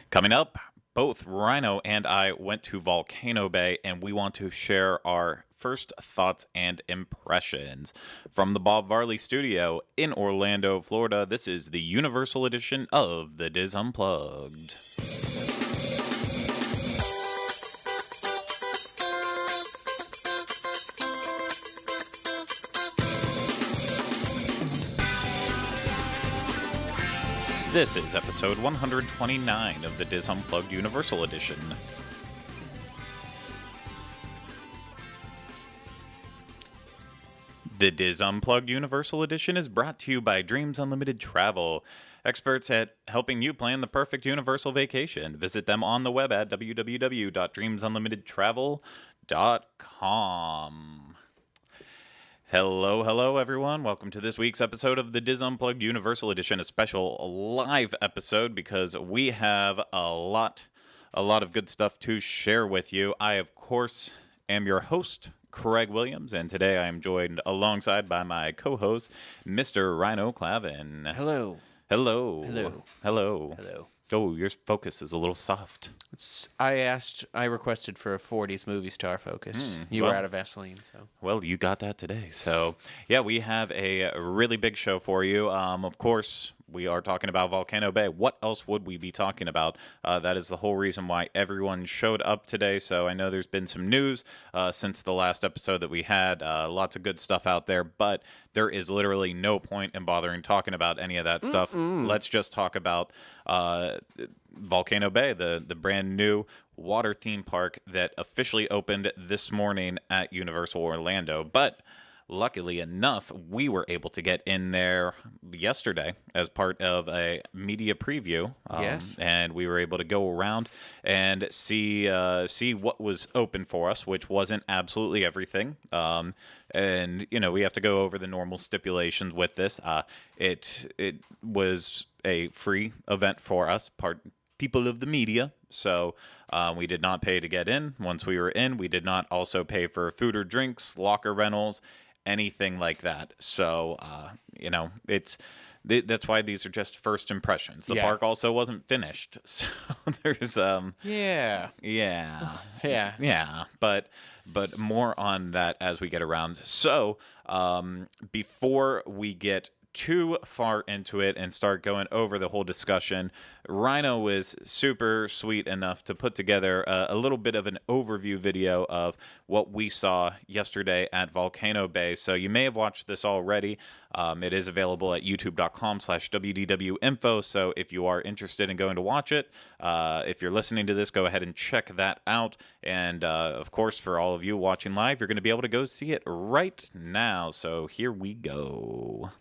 Coming up, both Ryno and I went to Volcano Bay, and we want to share our first thoughts and impressions. From the Bob Varley studio in Orlando, Florida, this is the Universal edition of the Diz Unplugged. This is episode 129 of the Diz Unplugged Universal Edition. The Diz Unplugged Universal Edition is brought to you by Dreams Unlimited Travel, experts at helping you plan the perfect universal vacation. Visit them on the web at www.dreamsunlimitedtravel.com. Hello, everyone. Welcome to this week's episode of the Diz Unplugged Universal Edition, a special live episode because we have a lot of good stuff to share with you. I, of course, am your host, Craig Williams, and today I am joined alongside by my co-host, Mr. Ryno Clavin. Hello. Hello. Hello. Hello. Hello. Oh, your focus is a little soft. I requested for a 40s movie star focus. You were out of Vaseline, so. Well, you got that today. So, yeah, we have a really big show for you. Of course, we are talking about Volcano Bay. What else would we be talking about? That is the whole reason why everyone showed up today. So I know there's been some news since the last episode that we had. Lots of good stuff out there, but there is literally no point in bothering talking about any of that stuff. Let's just talk about Volcano Bay, the brand new water theme park that officially opened this morning at Universal Orlando. But luckily enough, we were able to get in there yesterday as part of a media preview. Yes. And we were able to go around and see what was open for us, which wasn't absolutely everything. And, you know, we have to go over the normal stipulations with this. It was a free event for us, people of the media. So we did not pay to get in. Once we were in, we did not also pay for food or drinks, locker rentals, anything like that. So, you know, that's why these are just first impressions. The park also wasn't finished. So there's Yeah. But more on that as we get around. So, before we get too far into it and start going over the whole discussion, Ryno was super sweet enough to put together a little bit of an overview video of what we saw yesterday at Volcano Bay. So you may have watched this already. It is available at youtube.com/wdwinfo. So if you are interested in going to watch it, if you're listening to this, go ahead and check that out. And of course, for all of you watching live, you're going to be able to go see it right now. So here we go.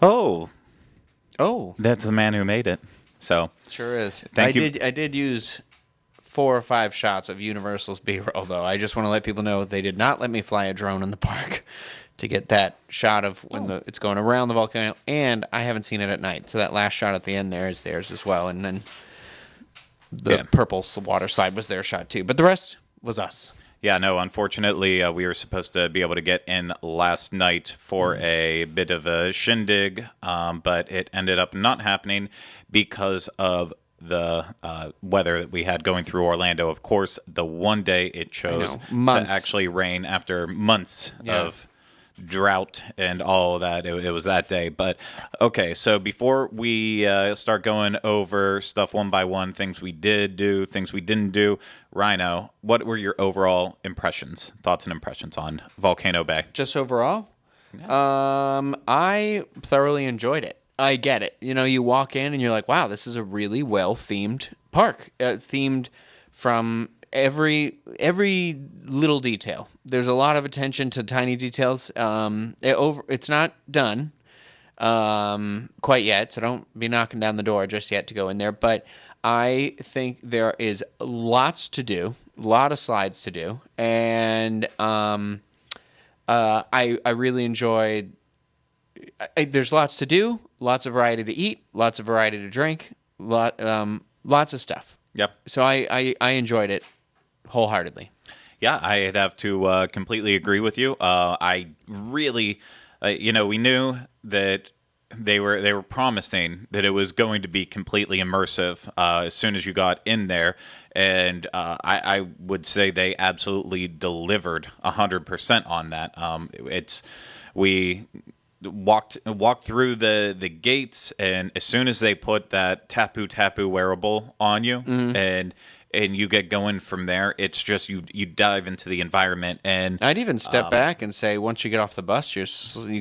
Oh, Oh, that's the man who made it. So sure is. Thank you. I did use 4 or 5 shots of Universal's B-roll, though. I just want to let people know they did not let me fly a drone in the park to get that shot of when it's going around the volcano, and I haven't seen it at night. So that last shot at the end there is theirs as well, and then the purple water slide was their shot too. But the rest was us. Yeah, no, unfortunately, we were supposed to be able to get in last night for a bit of a shindig, but it ended up not happening because of the weather that we had going through Orlando. Of course, the one day it chose to actually rain after months of drought and all of that. It was that day. But okay, so before we start going over stuff one by one, things we did do, things we didn't do, Ryno, what were your overall impressions, thoughts and impressions on Volcano Bay? Just overall? I thoroughly enjoyed it. I get it. You know, you walk in and you're like, wow, this is a really well-themed park. Themed from every little detail. There's a lot of attention to tiny details. It's not done quite yet, so don't be knocking down the door just yet to go in there. But I think there is lots to do, a lot of slides to do, and I really enjoyed. There's lots to do, lots of variety to eat, lots of variety to drink, lots of stuff. Yep. So I enjoyed it wholeheartedly. Yeah, I'd have to completely agree with you. I really, we knew that they were promising that it was going to be completely immersive as soon as you got in there, and I would say they absolutely delivered 100% on that. We walked through the gates, and as soon as they put that TapuTapu wearable on you, and you get going from there, it's just you dive into the environment. And I'd even step back and say, once you get off the bus, you're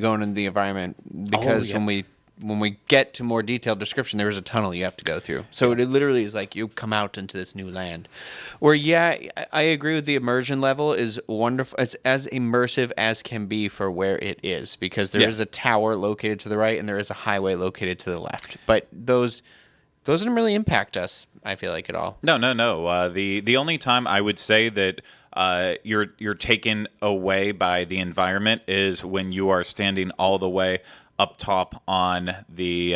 going into the environment, because when we get to more detailed description, there is a tunnel you have to go through. So it literally is like you come out into this new land. Where, I agree with the immersion level is wonderful. It's as immersive as can be for where it is, because there is a tower located to the right and there is a highway located to the left. But those didn't really impact us, I feel like, at all. No. The only time I would say that you're taken away by the environment is when you are standing all the way up top on the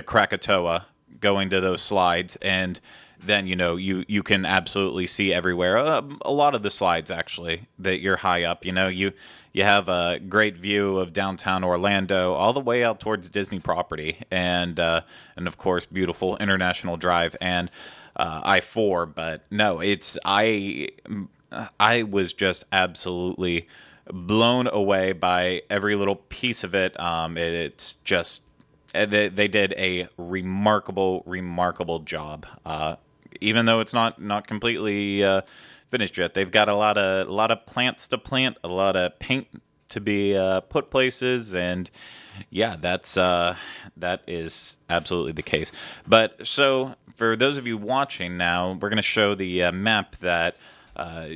Krakatoa, going to those slides, and then you can absolutely see everywhere. A lot of the slides, actually, that you're high up. You have a great view of downtown Orlando all the way out towards Disney property, and of course beautiful International Drive and I-4. But no, I was just absolutely blown away by every little piece of it. It's just they did a remarkable job. Even though it's not completely finished yet, they've got a lot of plants to plant, a lot of paint to be put places, and that is absolutely the case. But so for those of you watching now, we're going to show the map that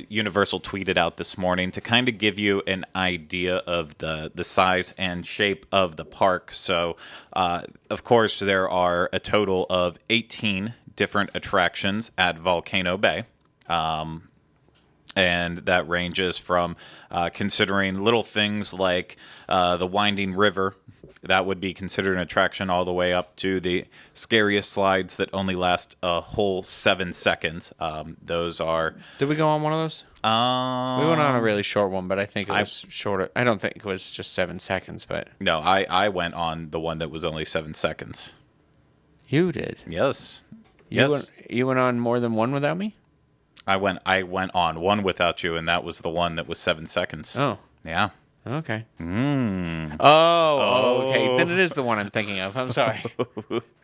Universal tweeted out this morning to kind of give you an idea of the size and shape of the park. So, of course, there are a total of 18 different attractions at Volcano Bay. And that ranges from considering little things like the winding river. That would be considered an attraction, all the way up to the scariest slides that only last a whole 7 seconds. Those are... Did we go on one of those? We went on a really short one, but I think it was shorter. I don't think it was just 7 seconds, but... No, I went on the one that was only 7 seconds. You did? Yes. You went on more than one without me? I went on one without you, and that was the one that was 7 seconds. Oh. Yeah. Okay. Oh, okay. Then it is the one I'm thinking of. I'm sorry.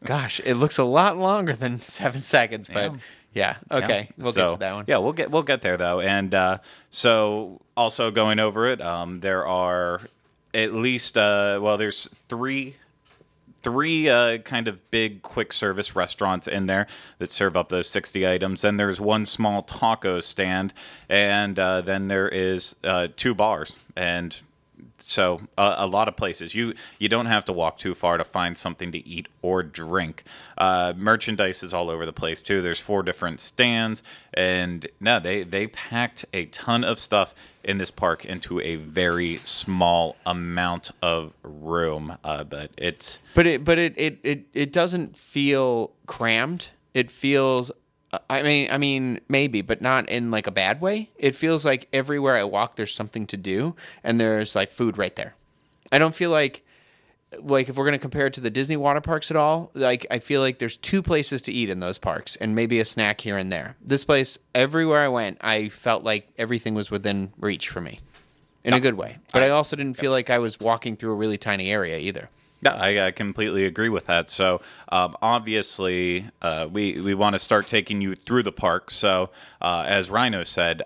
Gosh, it looks a lot longer than 7 seconds, but yeah. Okay. We'll get to that one. Yeah, we'll get there though. And so also going over it, there are at least there's three kind of big quick service restaurants in there that serve up those 60 items. Then there's one small taco stand, and then there is 2 bars. And So a lot of places you don't have to walk too far to find something to eat or drink. Merchandise is all over the place too. There's 4 different stands, and no, they packed a ton of stuff in this park into a very small amount of room. It doesn't feel crammed. It feels. I mean, maybe, but not in like a bad way. It feels like everywhere I walk, there's something to do, and there's like food right there. I don't feel like if we're gonna compare it to the Disney water parks at all, like I feel like there's 2 places to eat in those parks, and maybe a snack here and there. This place, everywhere I went, I felt like everything was within reach for me, in a good way. But I also didn't feel like I was walking through a really tiny area either. Yeah, I completely agree with that. So obviously, we want to start taking you through the park. So as Ryno said,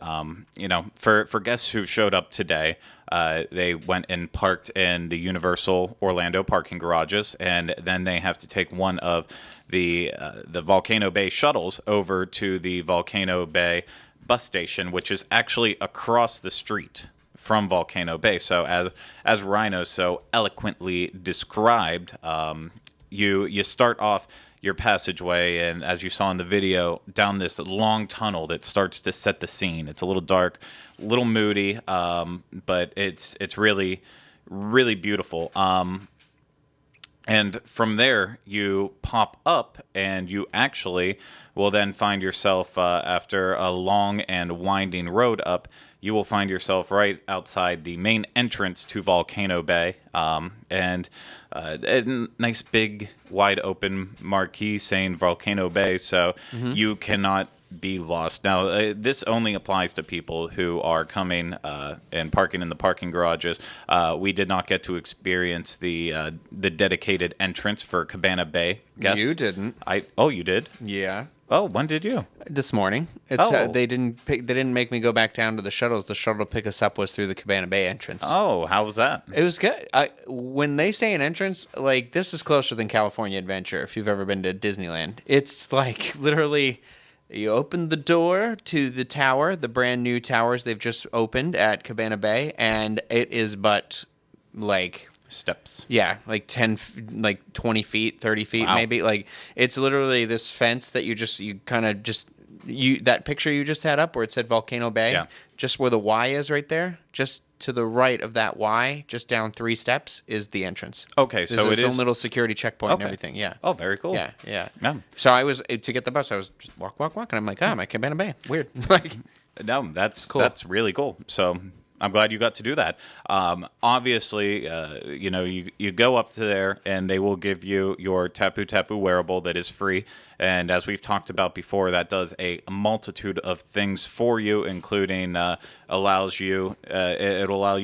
for guests who showed up today, they went and parked in the Universal Orlando parking garages, and then they have to take one of the Volcano Bay shuttles over to the Volcano Bay bus station, which is actually across the street from Volcano Bay. So as Ryno so eloquently described, you start off your passageway, and as you saw in the video, down this long tunnel that starts to set the scene. It's a little dark, a little moody, but it's really, really beautiful. And from there, you pop up, and you actually will then find yourself, after a long and winding road up, you will find yourself right outside the main entrance to Volcano Bay, and a nice big wide open marquee saying Volcano Bay, so you cannot be lost. Now, this only applies to people who are coming and parking in the parking garages. We did not get to experience the dedicated entrance for Cabana Bay guests. You didn't. Oh, you did? Yeah. Oh, when did you? This morning. They didn't make me go back down to the shuttles. The shuttle to pick us up was through the Cabana Bay entrance. Oh, how was that? It was good. When they say an entrance, like, this is closer than California Adventure, if you've ever been to Disneyland. It's like literally you open the door to the tower, the brand new towers they've just opened at Cabana Bay, and it is but like steps. Yeah, like 20 feet, 30 feet, wow. Maybe. Like, it's literally this fence that that picture you just had up where it said Volcano Bay, yeah. Just where the Y is right there, just to the right of that Y, just down 3 steps is the entrance. Okay, so it is its own little security checkpoint and everything. Yeah. Oh, very cool. Yeah. So I was to get the bus. I was just walk, and I'm like, I'm at Cabana Bay. Weird. Like, no, that's cool. That's really cool. So I'm glad you got to do that. Obviously, you go up to there, and they will give you your TapuTapu wearable that is free. And as we've talked about before, that does a multitude of things for you, including it'll allow you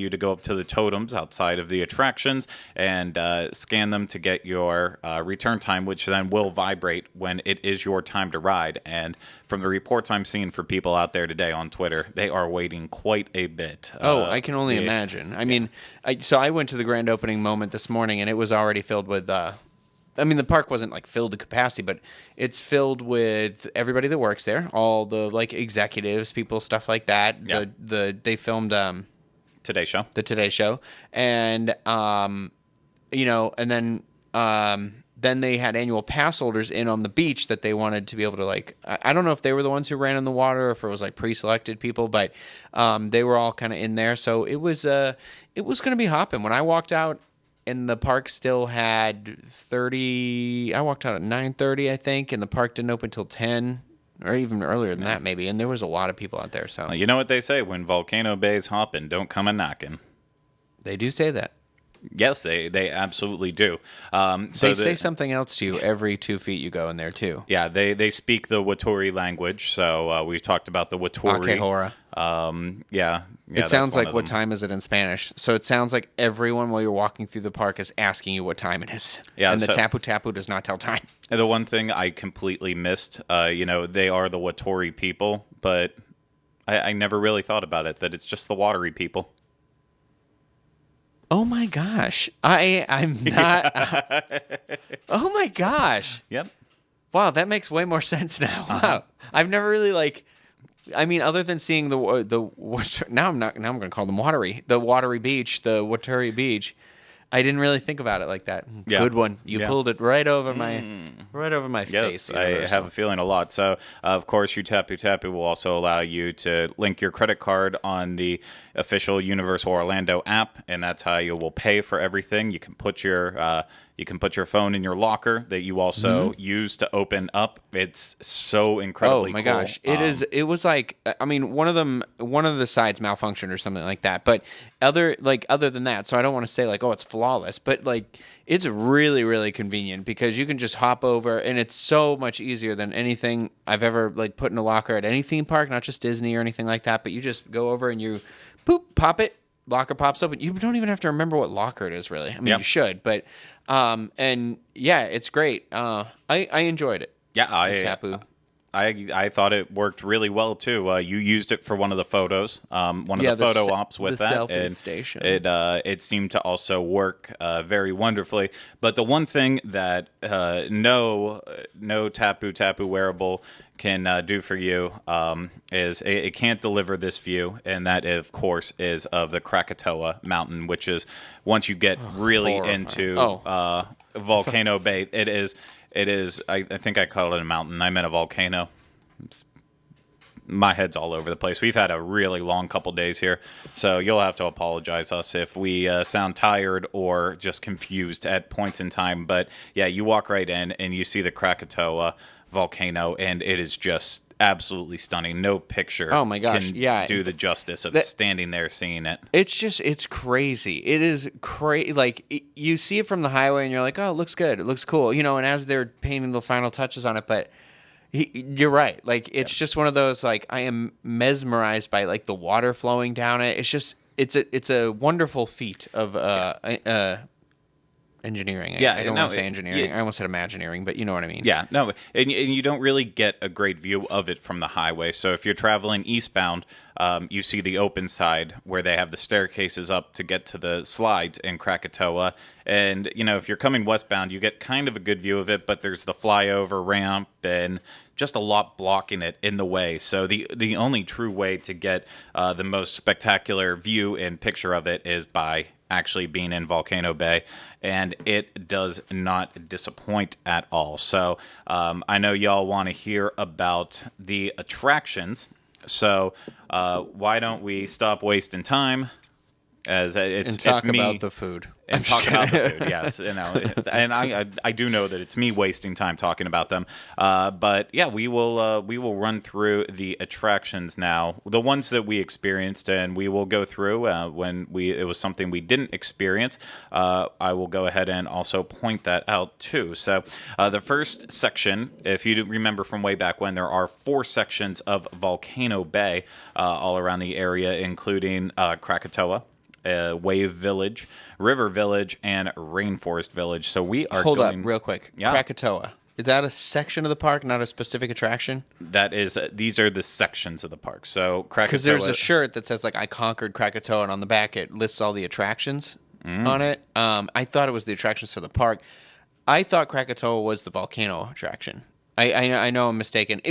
to go up to the totems outside of the attractions and scan them to get your return time, which then will vibrate when it is your time to ride. And from the reports I'm seeing for people out there today on Twitter, they are waiting quite a bit. I can only imagine. I mean, I went to the grand opening moment this morning, and it was already filled with the park wasn't like filled to capacity, but it's filled with everybody that works there, all the like executives, people, stuff like that. Yeah. They filmed Today Show. The Today Show, and and then they had annual pass holders in on the beach that they wanted to be able to, like, I don't know if they were the ones who ran in the water or if it was like pre-selected people, but they were all kind of in there. So it was going to be hopping. When I walked out, and the park still had 30. I walked out at 9:30, I think, and the park didn't open till 10, or even earlier than that, maybe. And there was a lot of people out there. So you know what they say: when Volcano Bay's hopping, don't come a knocking. They do say that. Yes, they absolutely do. They say something else to you every 2 feet you go in there too. Yeah, they speak the Watori language. So we've talked about the Watori. Akehora. Yeah. It sounds like what time is it in Spanish. So it sounds like everyone while you're walking through the park is asking you what time it is. Yeah, and the TapuTapu does not tell time. The one thing I completely missed, they are the Watori people, but I never really thought about it, that it's just the watery people. Oh my gosh. I'm not. Oh my gosh. Yep. Wow, that makes way more sense now. Wow. I've never really I mean, other than seeing now I'm going to call them the watery beach, the Waturi Beach. I didn't really think about it like that. Yeah. Good one. You pulled it right over my Yes, face. I have a feeling a lot. So, of course, your TapuTapu will also allow you to link your credit card on the official Universal Orlando app, and that's how you will pay for everything. You can put your phone in your locker that you also use to open up. It's so incredibly cool. Gosh, it was like, I mean, one of the sides malfunctioned or something like that. But other than that, so I don't want to say like, oh, it's flawless, but like it's really, really convenient because you can just hop over, and it's so much easier than anything I've ever like put in a locker at any theme park, not just Disney or anything like that. But you just go over and you pop it. Locker pops open. You don't even have to remember what locker it is, really. I mean, you should, but and yeah, it's great. I enjoyed it. Yeah, Tapu. I thought it worked really well too. You used it for one of the photos, one of the photo ops with the that, selfie and station. It seemed to also work very wonderfully. But the one thing that no TapuTapu wearable can do for you is it can't deliver this view, and that of course is of the Krakatoa mountain, which is once you get really into Volcano Bay, it is. I think I called it a mountain. I meant a volcano. My head's all over the place. We've had a really long couple days here, so you'll have to apologize us if we sound tired or just confused at points in time. But yeah, you walk right in and you see the Krakatoa volcano, and it is just absolutely stunning. No picture can do the justice of standing there seeing it. It's crazy. It is crazy. Like you see it from the highway and you're like, oh, it looks good. It looks cool. And as they're painting the final touches on it, but you're right. Like it's just one of those, like, I am mesmerized by like the water flowing down it. It's just, it's a wonderful feat of engineering. I don't want to say engineering. I almost said imagineering, but you know what I mean. Yeah, no, and you don't really get a great view of it from the highway. So if you're traveling eastbound, you see the open side where they have the staircases up to get to the slides in Krakatoa. And, if you're coming westbound, you get kind of a good view of it, but there's the flyover ramp and just a lot blocking it in the way. So the only true way to get the most spectacular view and picture of it is by actually being in Volcano Bay, and it does not disappoint at all. So I know y'all want to hear about the attractions, so why don't we stop wasting time and talk about the food. And talk about the food, yes. And I do know that it's me wasting time talking about them. But yeah, we will run through the attractions now, the ones that we experienced, and we will go through when it was something we didn't experience. I will go ahead and also point that out too. So the first section, if you remember from way back when, there are 4 sections of Volcano Bay all around the area, including Krakatoa, Wave Village, River Village, and Rainforest Village. So we are Hold up real quick. Yeah. Krakatoa. Is that a section of the park, not a specific attraction? That is, these are the sections of the park. So Krakatoa, because there's a shirt that says like I conquered Krakatoa, and on the back it lists all the attractions on it. I thought it was the attractions for the park. I thought Krakatoa was the volcano attraction. I know I'm mistaken.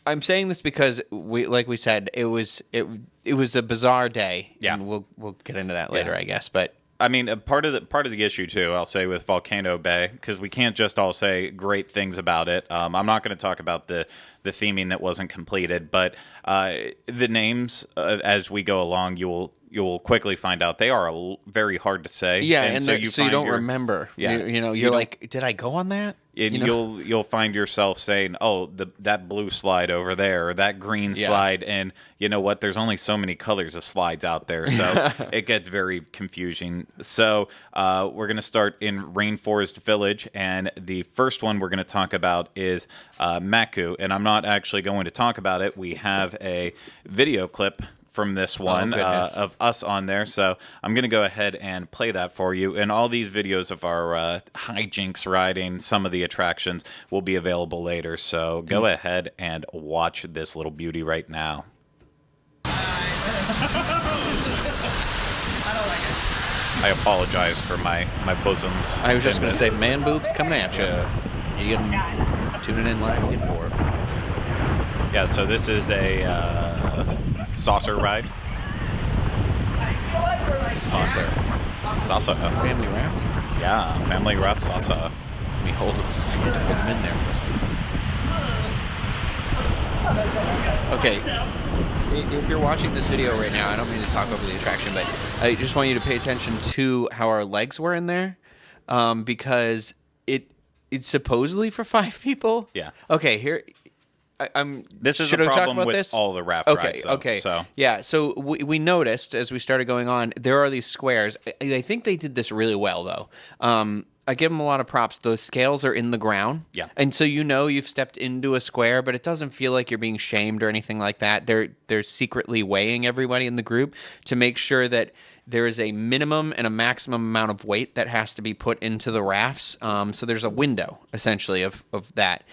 I'm saying this because like we said, it was a bizarre day. Yeah, and we'll get into that later, I guess. But I mean, part of the issue too, I'll say, with Volcano Bay, because we can't just all say great things about it. I'm not going to talk about the theming that wasn't completed, but the names as we go along, you'll quickly find out they are very hard to say. Yeah, and so you don't remember. Yeah, you're like, did I go on that? And you'll find yourself saying, "Oh, that blue slide over there, or that green slide," and you know what? There's only so many colors of slides out there, so it gets very confusing. So we're going to start in Rainforest Village, and the first one we're going to talk about is Maku, and I'm not actually going to talk about it. We have a video clip from this one of us on there, so I'm gonna go ahead and play that for you, and all these videos of our hijinks riding some of the attractions will be available later, so go ahead and watch this little beauty right now. I apologize for my bosoms. I was just gonna say, man boobs coming at you. You get them tuning in live, you get 4 of them. Yeah, so this is a saucer ride. Saucer. Saucer. Family raft. Yeah, family raft saucer. Let me hold them. I had to hold them in there for a second. Okay. If you're watching this video right now, I don't mean to talk over the attraction, but I just want you to pay attention to how our legs were in there, because it's supposedly for 5 people. Yeah. Okay. Here. This is should a I talk problem about with this? all the raft Okay, rides. Though, okay. So Yeah, so we noticed as we started going on, there are these squares. I think they did this really well, though. I give them a lot of props. Those scales are in the ground. Yeah. And so you've stepped into a square, but it doesn't feel like you're being shamed or anything like that. They're secretly weighing everybody in the group to make sure that there is a minimum and a maximum amount of weight that has to be put into the rafts. So there's a window, essentially, of that.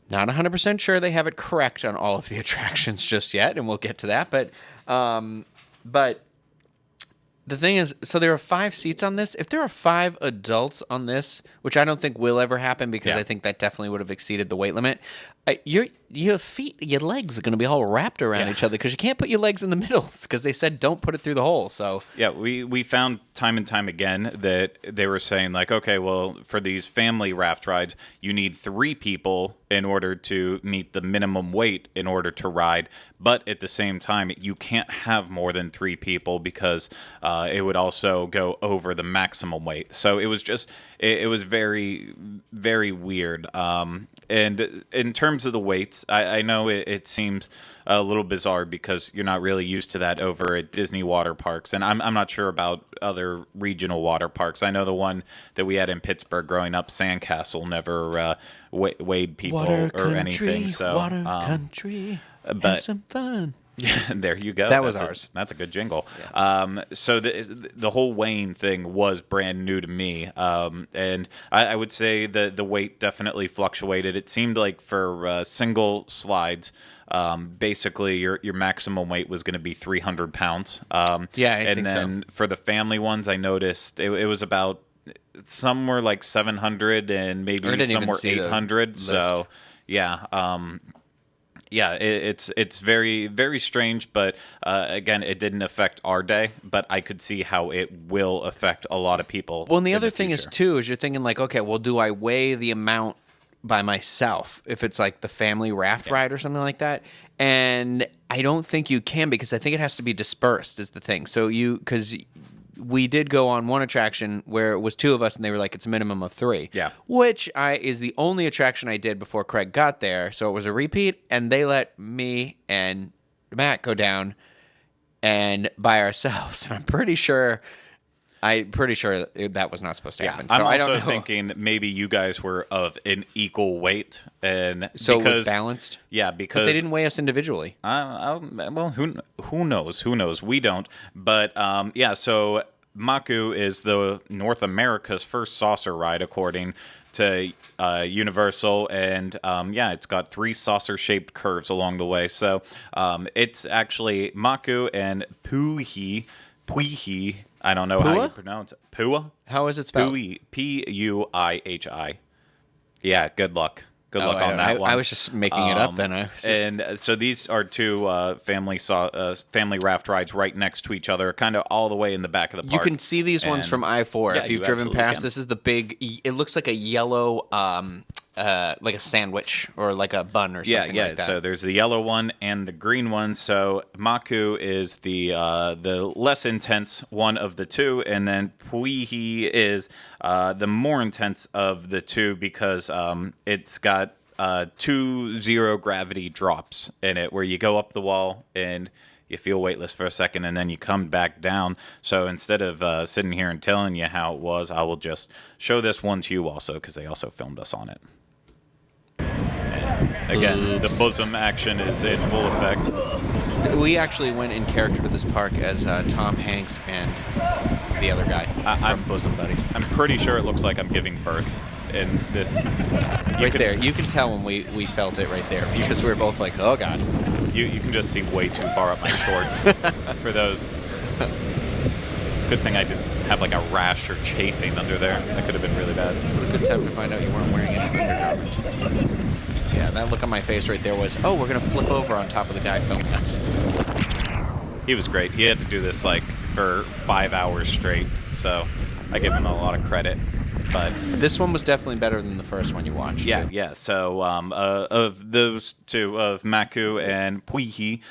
Not 100% sure they have it correct on all of the attractions just yet, and we'll get to that. But the thing is, so there are 5 seats on this. If there are 5 adults on this, which I don't think will ever happen because I think that definitely would have exceeded the weight limit, your legs are going to be all wrapped around each other because you can't put your legs in the middle because they said don't put it through the hole. So yeah, we found time and time again that they were saying like, okay, well, for these family raft rides, you need 3 people in order to meet the minimum weight in order to ride. But at the same time, you can't have more than 3 people because it would also go over the maximum weight. So it was just, it was very, very weird. And in terms of the weights, I know it seems a little bizarre because you're not really used to that over at Disney water parks. And I'm not sure about other regional water parks. I know the one that we had in Pittsburgh growing up, Sandcastle, never weighed people water or country, anything. So, water country, but have some fun. there you go. That was ours. That's a good jingle. Yeah. So the whole weighing thing was brand new to me, and I would say the weight definitely fluctuated. It seemed like for single slides, basically your maximum weight was going to be 300 pounds. I think so. And then for the family ones, I noticed it was about some were like 700 and maybe some were 800. So yeah. Yeah, it's very, very strange, but again, it didn't affect our day, but I could see how it will affect a lot of people. Well, and the other thing is, too, is you're thinking like, okay, well, do I weigh the amount by myself if it's like the family raft ride or something like that? And I don't think you can because I think it has to be dispersed is the thing. So because we did go on one attraction where it was 2 of us and they were like, it's a minimum of 3. Yeah. Which is the only attraction I did before Craig got there. So it was a repeat and they let me and Matt go down and by ourselves. And I'm pretty sure that was not supposed to happen. So I'm I also don't know. thinking maybe you guys were of an equal weight. And so it was balanced? Yeah, because... But they didn't weigh us individually. Well, who knows? Who knows? We don't. But, yeah, so Maku is the North America's first saucer ride, according to Universal. And, yeah, it's got 3 saucer-shaped curves along the way. So it's actually Maku and Puihi. I don't know how you pronounce it. Pua? How is it spelled? Puihi. Puihi. Yeah, good luck. Good luck on that one. I was just making it up then. And so these are 2 family raft rides right next to each other, kind of all the way in the back of the park. You can see these ones from I-4 if you've driven past. Can. This is the big. It looks like a yellow, like a sandwich or like a bun or something like that. So there's the yellow one and the green one. So Maku is the less intense one of the 2, and then Puihi is the more intense of the 2 because it's got 2 zero gravity drops in it where you go up the wall and you feel weightless for a second and then you come back down. So instead of sitting here and telling you how it was, I will just show this one to you also because they also filmed us on it. Again, the bosom action is in full effect. We actually went in character to this park as Tom Hanks and the other guy from Bosom Buddies. I'm pretty sure it looks like I'm giving birth in this. There. You can tell when we felt it right there because we were both like, oh, God. You can just see way too far up my shorts for those. Good thing I didn't have like a rash or chafing under there. That could have been really bad. What a good time to find out you weren't wearing any undergarment. Yeah, that look on my face right there was, oh, we're going to flip over on top of the guy filming us. He was great. He had to do this like for 5 hours straight, so I give him a lot of credit. But this one was definitely better than the first one you watched. Yeah, too. yeah. So of those two, of Maku and Puihi,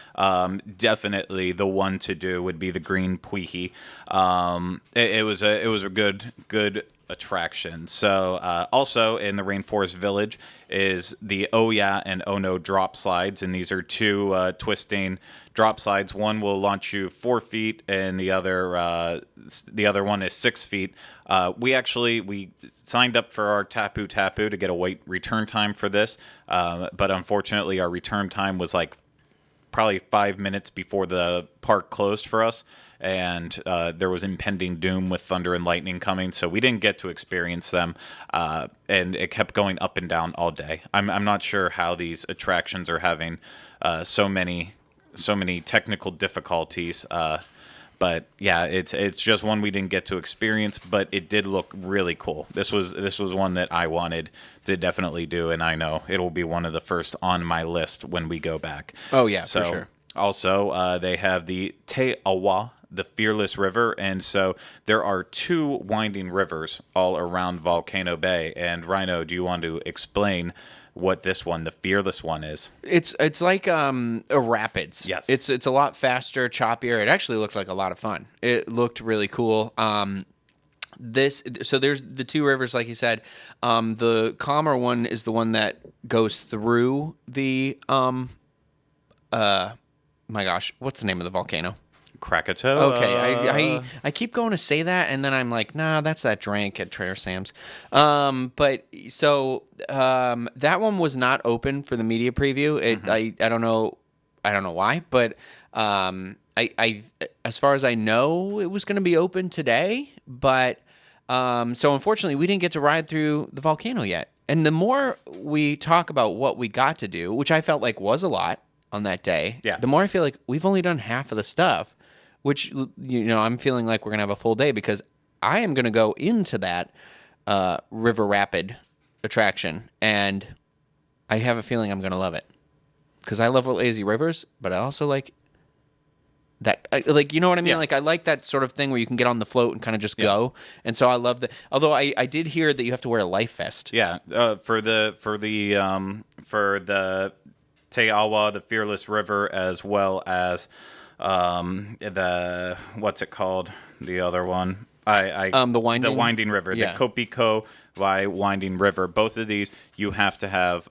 definitely the one to do would be the green Puihi. It was a good attraction. So also in the Rainforest Village is the Oya and Ono drop slides, and these are two twisting drop slides. One will launch you 4 feet, and the other one is 6 feet. We signed up for our TapuTapu to get a return time for this, but unfortunately our return time was like probably 5 minutes before the park closed for us, and there was impending doom with thunder and lightning coming, so we didn't get to experience them, and it kept going up and down all day. I'm not sure how these attractions are having so many technical difficulties. But yeah, it's just one we didn't get to experience, but it did look really cool. This was one that I wanted to definitely do, and I know it'll be one of the first on my list when we go back. Oh yeah, for sure. Also, they have the Te Awa, the Fearless River, and so there are 2 winding rivers all around Volcano Bay. And Ryno, do you want to explain what this one, the Fearless one, is? It's like a rapids. Yes. It's a lot faster, choppier. It actually looked like a lot of fun. It looked really cool. So there's the 2 rivers, like you said. The calmer one is the one that goes through the my gosh, what's the name of the volcano? Krakatoa. Okay, I keep going to say that, and then I'm like, nah, that's that drink at Trader Sam's. But so that one was not open for the media preview. I don't know why, but I as far as I know, it was going to be open today. But so unfortunately, we didn't get to ride through the volcano yet. And the more we talk about what we got to do, which I felt like was a lot on that day, the more I feel like we've only done half of the stuff. Which, I'm feeling like we're going to have a full day because I am going to go into that river rapid attraction, and I have a feeling I'm going to love it. Because I love lazy rivers, but I also like that, you know what I mean? Yeah. Like, I like that sort of thing where you can get on the float and kind of just go. And so I love that. Although I did hear that you have to wear a life vest. Yeah, for the Te Awa, the Fearless River, as well as the what's it called? The other one, the winding river, the Kopiko by Winding River. Both of these, you have to have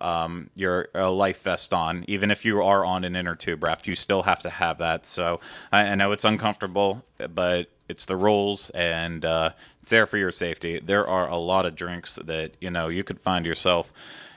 your life vest on, even if you are on an inner tube raft. You still have to have that. So I know it's uncomfortable, but it's the rules, and it's there for your safety. There are a lot of drinks that you could find yourself.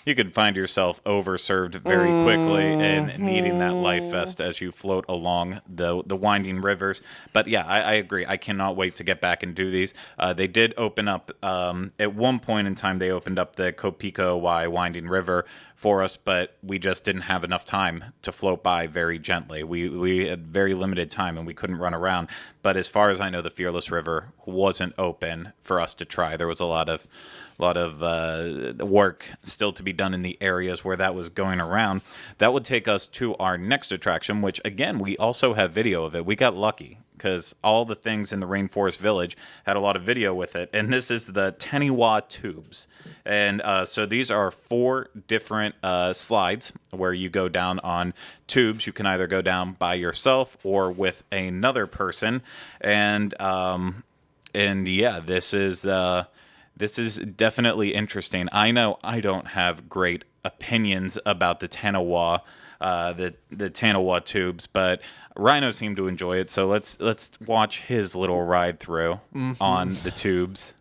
You could find yourself overserved very quickly and needing that life vest as you float along the winding rivers. But yeah, I agree. I cannot wait to get back and do these. They did open up, at one point in time, they opened up the Kopiko Y Winding River for us, but we just didn't have enough time to float by very gently. We had very limited time and we couldn't run around. But as far as I know, the Fearless River wasn't open for us to try. There was a lot of work still to be done in the areas where that was going around. That would take us to our next attraction, which, again, we also have video of it. We got lucky because all the things in the Rainforest Village had a lot of video with it, and this is the Taniwa Tubes. And so these are 4 different slides where you go down on tubes. You can either go down by yourself or with another person. And yeah, this is definitely interesting. I know I don't have great opinions about the Taniwa, the Taniwa tubes, but Ryno seemed to enjoy it. So let's watch his little ride through on the tubes.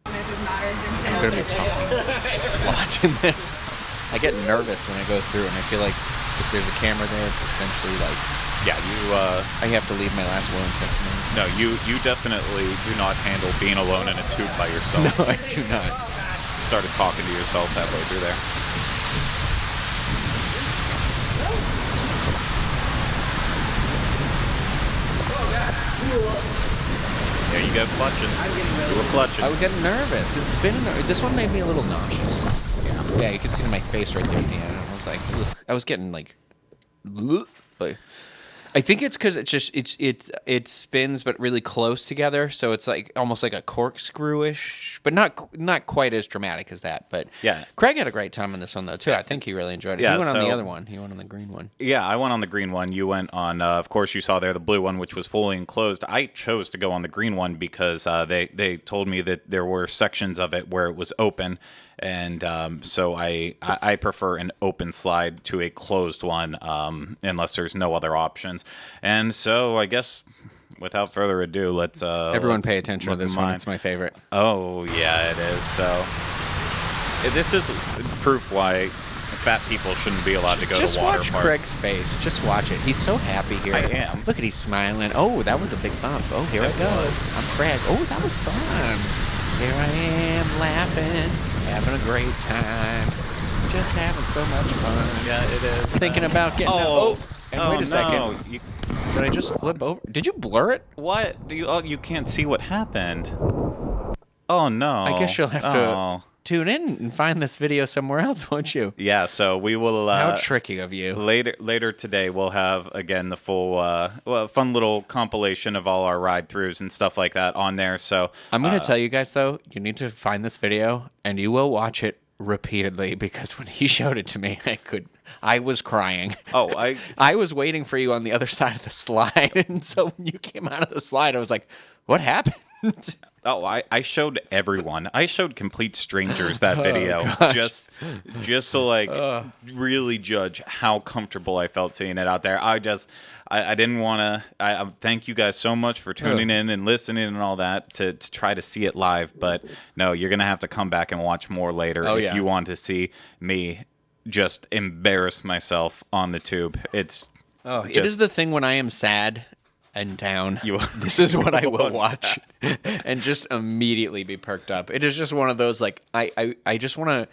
I'm going to be talking watching this. I get nervous when I go through, and I feel like if there's a camera there, it's essentially like, I have to leave my last will and testament. No, you definitely do not handle being alone in a tube by yourself. No, I do not. You started talking to yourself halfway through there. Yeah, you got clutching. You were clutching. I was getting nervous. It's spinning. This one made me a little nauseous. Yeah, you can see it in my face right there at the end. I was like, ugh. I was getting like, ugh. Like, I think it's because it spins but really close together, so it's like almost like a corkscrew-ish, but not quite as dramatic as that. But Yeah. Craig had a great time on this one though too. I think he really enjoyed it. Yeah, He went on the so- other one. He went on the green one. Yeah, I went on the green one. You went on, of course, you saw there the blue one, which was fully enclosed. I chose to go on the green one because they told me that there were sections of it where it was open, and so I prefer an open slide to a closed one, unless there's no other options. And so I guess without further ado, let's Everyone let's pay attention to look at this one. mine. It's my favorite. Oh yeah, it is. So this is proof why fat people shouldn't be allowed to go Just to water watch parks. Craig's face. Just watch it. He's so happy here. I am. Look at he's smiling. Oh, that was a big bump. Oh, here I go. I'm Craig. Oh, that was fun. Here I am laughing, having a great time, just having so much fun. Yeah, it is. Thinking about getting. And wait a second. No. Did I just flip over? Did you blur it? What? Do you? Oh, you can't see what happened. Oh no. I guess you'll have to tune in and find this video somewhere else, won't you? Yeah. So we will. How tricky of you. Later today, we'll have again the full, fun little compilation of all our ride throughs and stuff like that on there. So I'm going to tell you guys though, you need to find this video and you will watch it repeatedly because when he showed it to me, I was crying. Oh, I was waiting for you on the other side of the slide, and so when you came out of the slide, I was like, "What happened?" Oh, I showed everyone. I showed complete strangers that video just to like really judge how comfortable I felt seeing it out there. I didn't want to. I thank you guys so much for tuning in and listening and all that to try to see it live. But no, you're gonna have to come back and watch more later if you want to see me just embarrass myself on the tube. It is the thing when I am sad and down. This is what I will watch, and just immediately be perked up. It is just one of those like I just want to.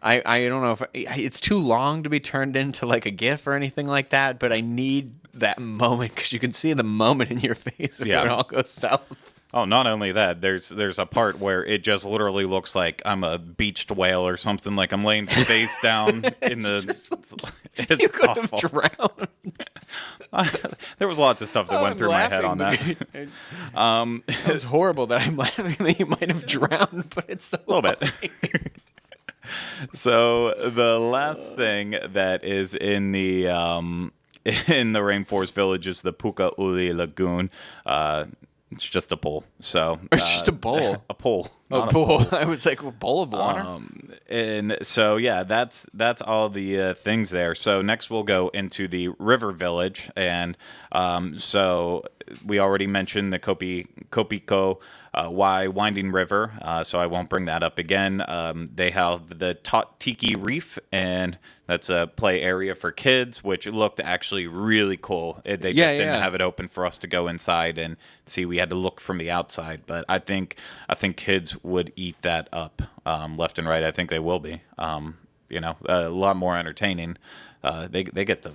I don't know if it's too long to be turned into like a GIF or anything like that, but I need that moment because you can see the moment in your face when it all goes south. Oh, not only that, there's a part where it just literally looks like I'm a beached whale or something. Like I'm laying face down in the. It's you could awful. have drowned. There was lots of stuff that went through my head on that. It was horrible that I'm laughing that you might have drowned, but it's so a little bit. So the last thing that is in the Rainforest Village is the Pukauli Lagoon. It's just a pool. So it's just a bowl. A pool. A pool. I was like a bowl of water. And so yeah, that's all the things there. So next we'll go into the River Village, and so we already mentioned the Kopiko Winding River, so I won't bring that up again. They have the Tiki Reef, and that's a play area for kids, which looked actually really cool. They just didn't have it open for us to go inside and see. We had to look from the outside, but I think kids would eat that up left and right. I think they will be. A lot more entertaining. They get to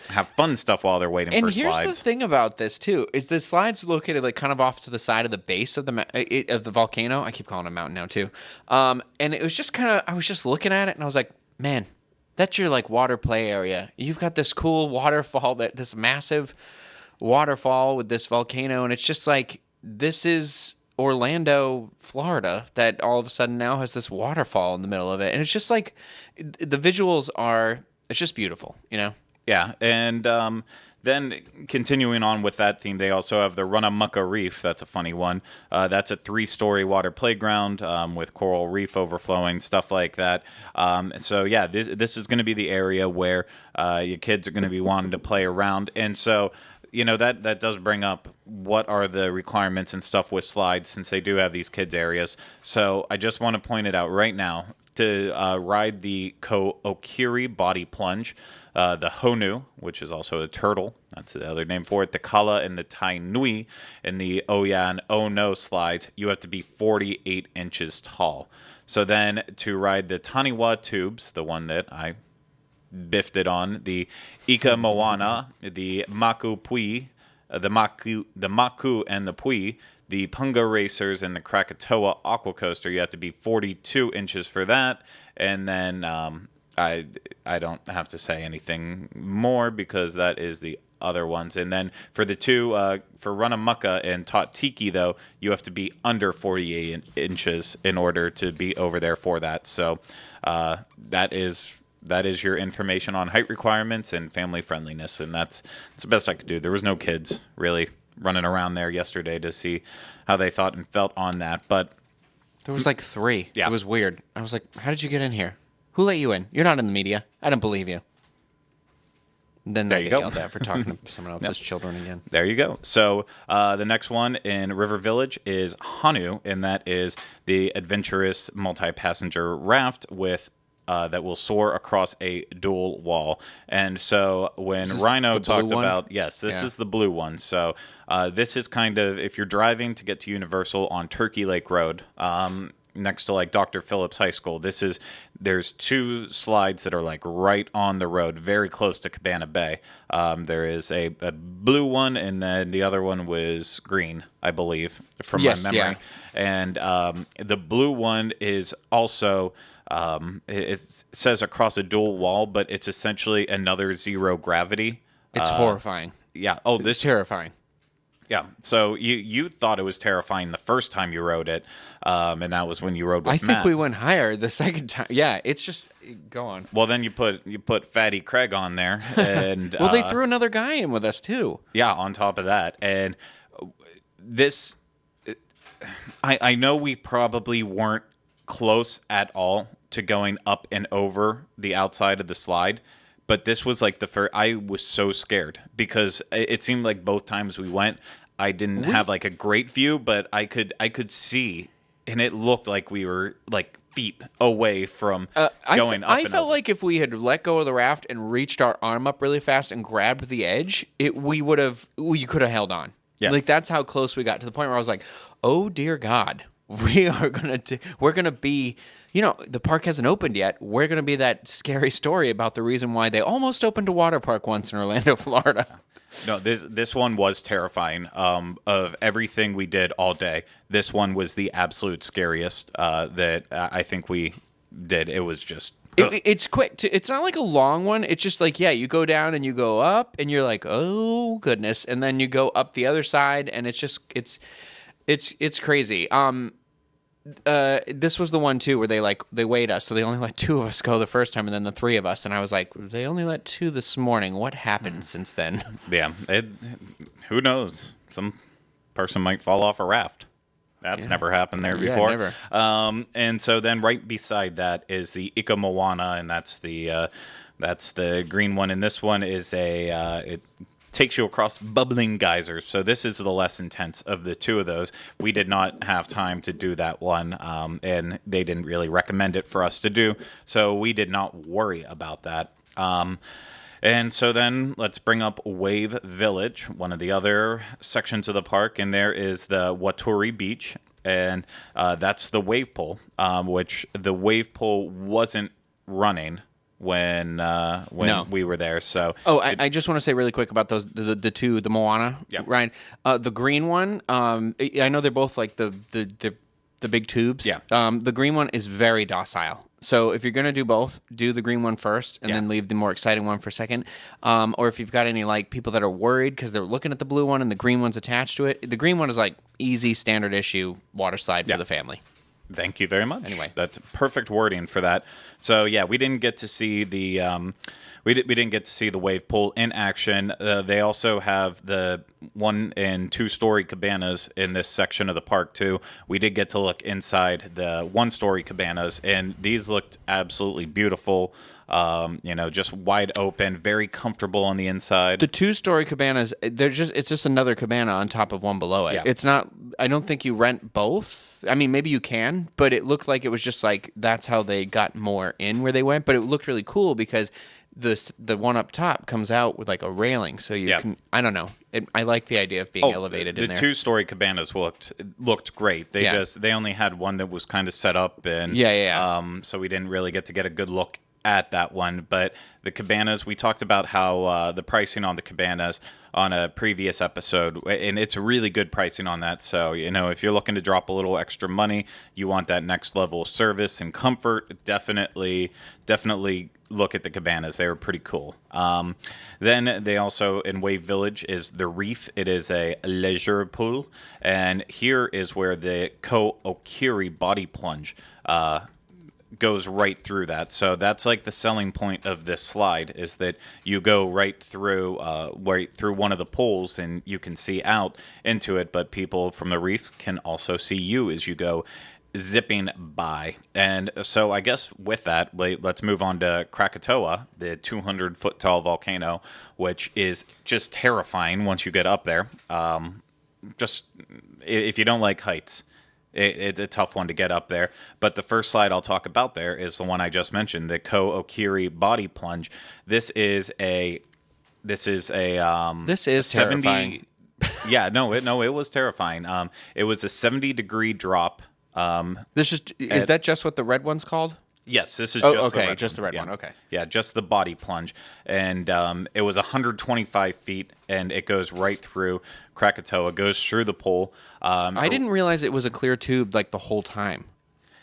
have fun stuff while they're waiting for slides. And here's the thing about this too: is the slide's located like kind of off to the side of the base of the volcano. I keep calling it a mountain now too. And it was just kind of I was just looking at it and I was like, man, that's your like water play area. You've got this cool waterfall, this massive waterfall with this volcano, and it's just like this is Orlando, Florida, that all of a sudden now has this waterfall in the middle of it, and it's just like the visuals it's just beautiful, you know. Yeah, and then continuing on with that theme, they also have the Runamukka Reef. That's a funny one. That's a 3-story water playground with coral reef overflowing, stuff like that. So yeah, this is going to be the area where your kids are going to be wanting to play around, and so that does bring up what are the requirements and stuff with slides, since they do have these kids areas. So I just want to point it out right now. To ride the Ko-Okiri body plunge, the Honu, which is also a turtle, that's the other name for it, the Kala and the Tai Nui, and the Oyan Ono slides, you have to be 48 inches tall. So then to ride the Taniwa tubes, the one that I biffed it on, the Ika Moana, the Maku Pui, the Maku and the Pui. The Punga Racers and the Krakatoa Aqua Coaster, you have to be 42 inches for that. And then I don't have to say anything more because that is the other ones. And then for the two, for Runamukka and Totiki, though, you have to be under 48 inches in order to be over there for that. So that is your information on height requirements and family friendliness. And that's the best I could do. There was no kids, really, running around there yesterday to see how they thought and felt on that. But there was like 3. Yeah. It was weird. I was like, how did you get in here? Who let you in? You're not in the media. I don't believe you. Then they get yelled at for talking to someone else's children again. There you go. So the next one in River Village is Hanu, and that is the adventurous multi-passenger raft with that will soar across a dual wall. And so when Ryno talked about, this is the blue one. So this is kind of, if you're driving to get to Universal on Turkey Lake Road, next to like Dr. Phillips High School, there's 2 slides that are like right on the road, very close to Cabana Bay. There is a blue one, and then the other one was green, I believe, from my memory. Yeah. And the blue one is also... it says across a dual wall, but it's essentially another zero gravity. It's horrifying. Yeah. It's terrifying. Yeah. So you thought it was terrifying the first time you rode it, and that was when you rode with Matt. I think we went higher the second time. Yeah. It's just go on. Well, then you put Fatty Craig on there, and well, they threw another guy in with us too. Yeah. On top of that, and this, I know we probably weren't close at all to going up and over the outside of the slide, but this was like the first. I was so scared because it seemed like both times we went, I didn't have like a great view, but I could see, and it looked like we were like feet away from going up. I felt like if we had let go of the raft and reached our arm up really fast and grabbed the edge, you could have held on. Yeah. Like that's how close we got, to the point where I was like, oh dear God, we're gonna be. The park hasn't opened yet. We're going to be that scary story about the reason why they almost opened a water park once in Orlando, Florida. No, this one was terrifying. Of everything we did all day, this one was the absolute scariest that I think we did. It was just... It's quick. It's not like a long one. It's just like, you go down and you go up, and you're like, oh, goodness. And then you go up the other side, and it's just... It's crazy. This was the one too where they weighed us, so they only let 2 of us go the first time, and then the 3 of us. And I was like, they only let 2 this morning. What happened since then? Yeah, who knows? Some person might fall off a raft. That's never happened there before. Yeah, never. And so then right beside that is the Ika Moana, and that's the green one. And this one is it takes you across bubbling geysers. So this is the less intense of the 2 of those. We did not have time to do that one, and they didn't really recommend it for us to do. So we did not worry about that. And so then let's bring up Wave Village, one of the other sections of the park, and there is the Waturi Beach, and that's the wave pool, which the wave pool wasn't running when we were there. So I just want to say really quick about those the 2, the Moana, right? The green one, I know they're both like the big tubes. Yeah. The green one is very docile. So if you're gonna do both, do the green one first, and then leave the more exciting one for second. Or if you've got any like people that are worried because they're looking at the blue one and the green one's attached to it, the green one is like easy standard issue water slide for the family. Thank you very much. Anyway, that's perfect wording for that. So yeah, we didn't get to see the we didn't get to see the wave pool in action. They also have the 1- and 2-story cabanas in this section of the park too. We did get to look inside the 1-story cabanas, and these looked absolutely beautiful. Just wide open, very comfortable on the inside. The 2-story cabanas, it's just another cabana on top of one below it. Yeah. It's not, I don't think you rent both. I mean, maybe you can, but it looked like it was just like, that's how they got more in where they went. But it looked really cool because the one up top comes out with like a railing. So you can, I don't know. I like the idea of being elevated in there. The 2-story cabanas looked great. They only had one that was kind of set up, and so we didn't really get to get a good look at that one. But the cabanas, we talked about how the pricing on the cabanas on a previous episode, and it's really good pricing on that. So, if you're looking to drop a little extra money, you want that next level of service and comfort, definitely look at the cabanas. They were pretty cool. Then they also, in Wave Village, is the Reef. It is a leisure pool, and here is where the Ko-Okiri body plunge goes right through that. So that's like the selling point of this slide, is that you go right through one of the pools and you can see out into it, but people from the Reef can also see you as you go zipping by. And so I guess with that, let's move on to Krakatoa, the 200-foot tall volcano, which is just terrifying once you get up there. Just if you don't like heights, it's a tough one to get up there. But the first slide I'll talk about there is the one I just mentioned, the Ko-Okiri body plunge. This is 70. Terrifying. Yeah, it was terrifying. It was a 70-degree drop. Is that just what the red one's called? Yes, this is just the red just the red one. one. Okay. Yeah, just the body plunge. And it was 125 feet, and it goes right through Krakatoa, goes through the pole. I didn't realize it was a clear tube like the whole time.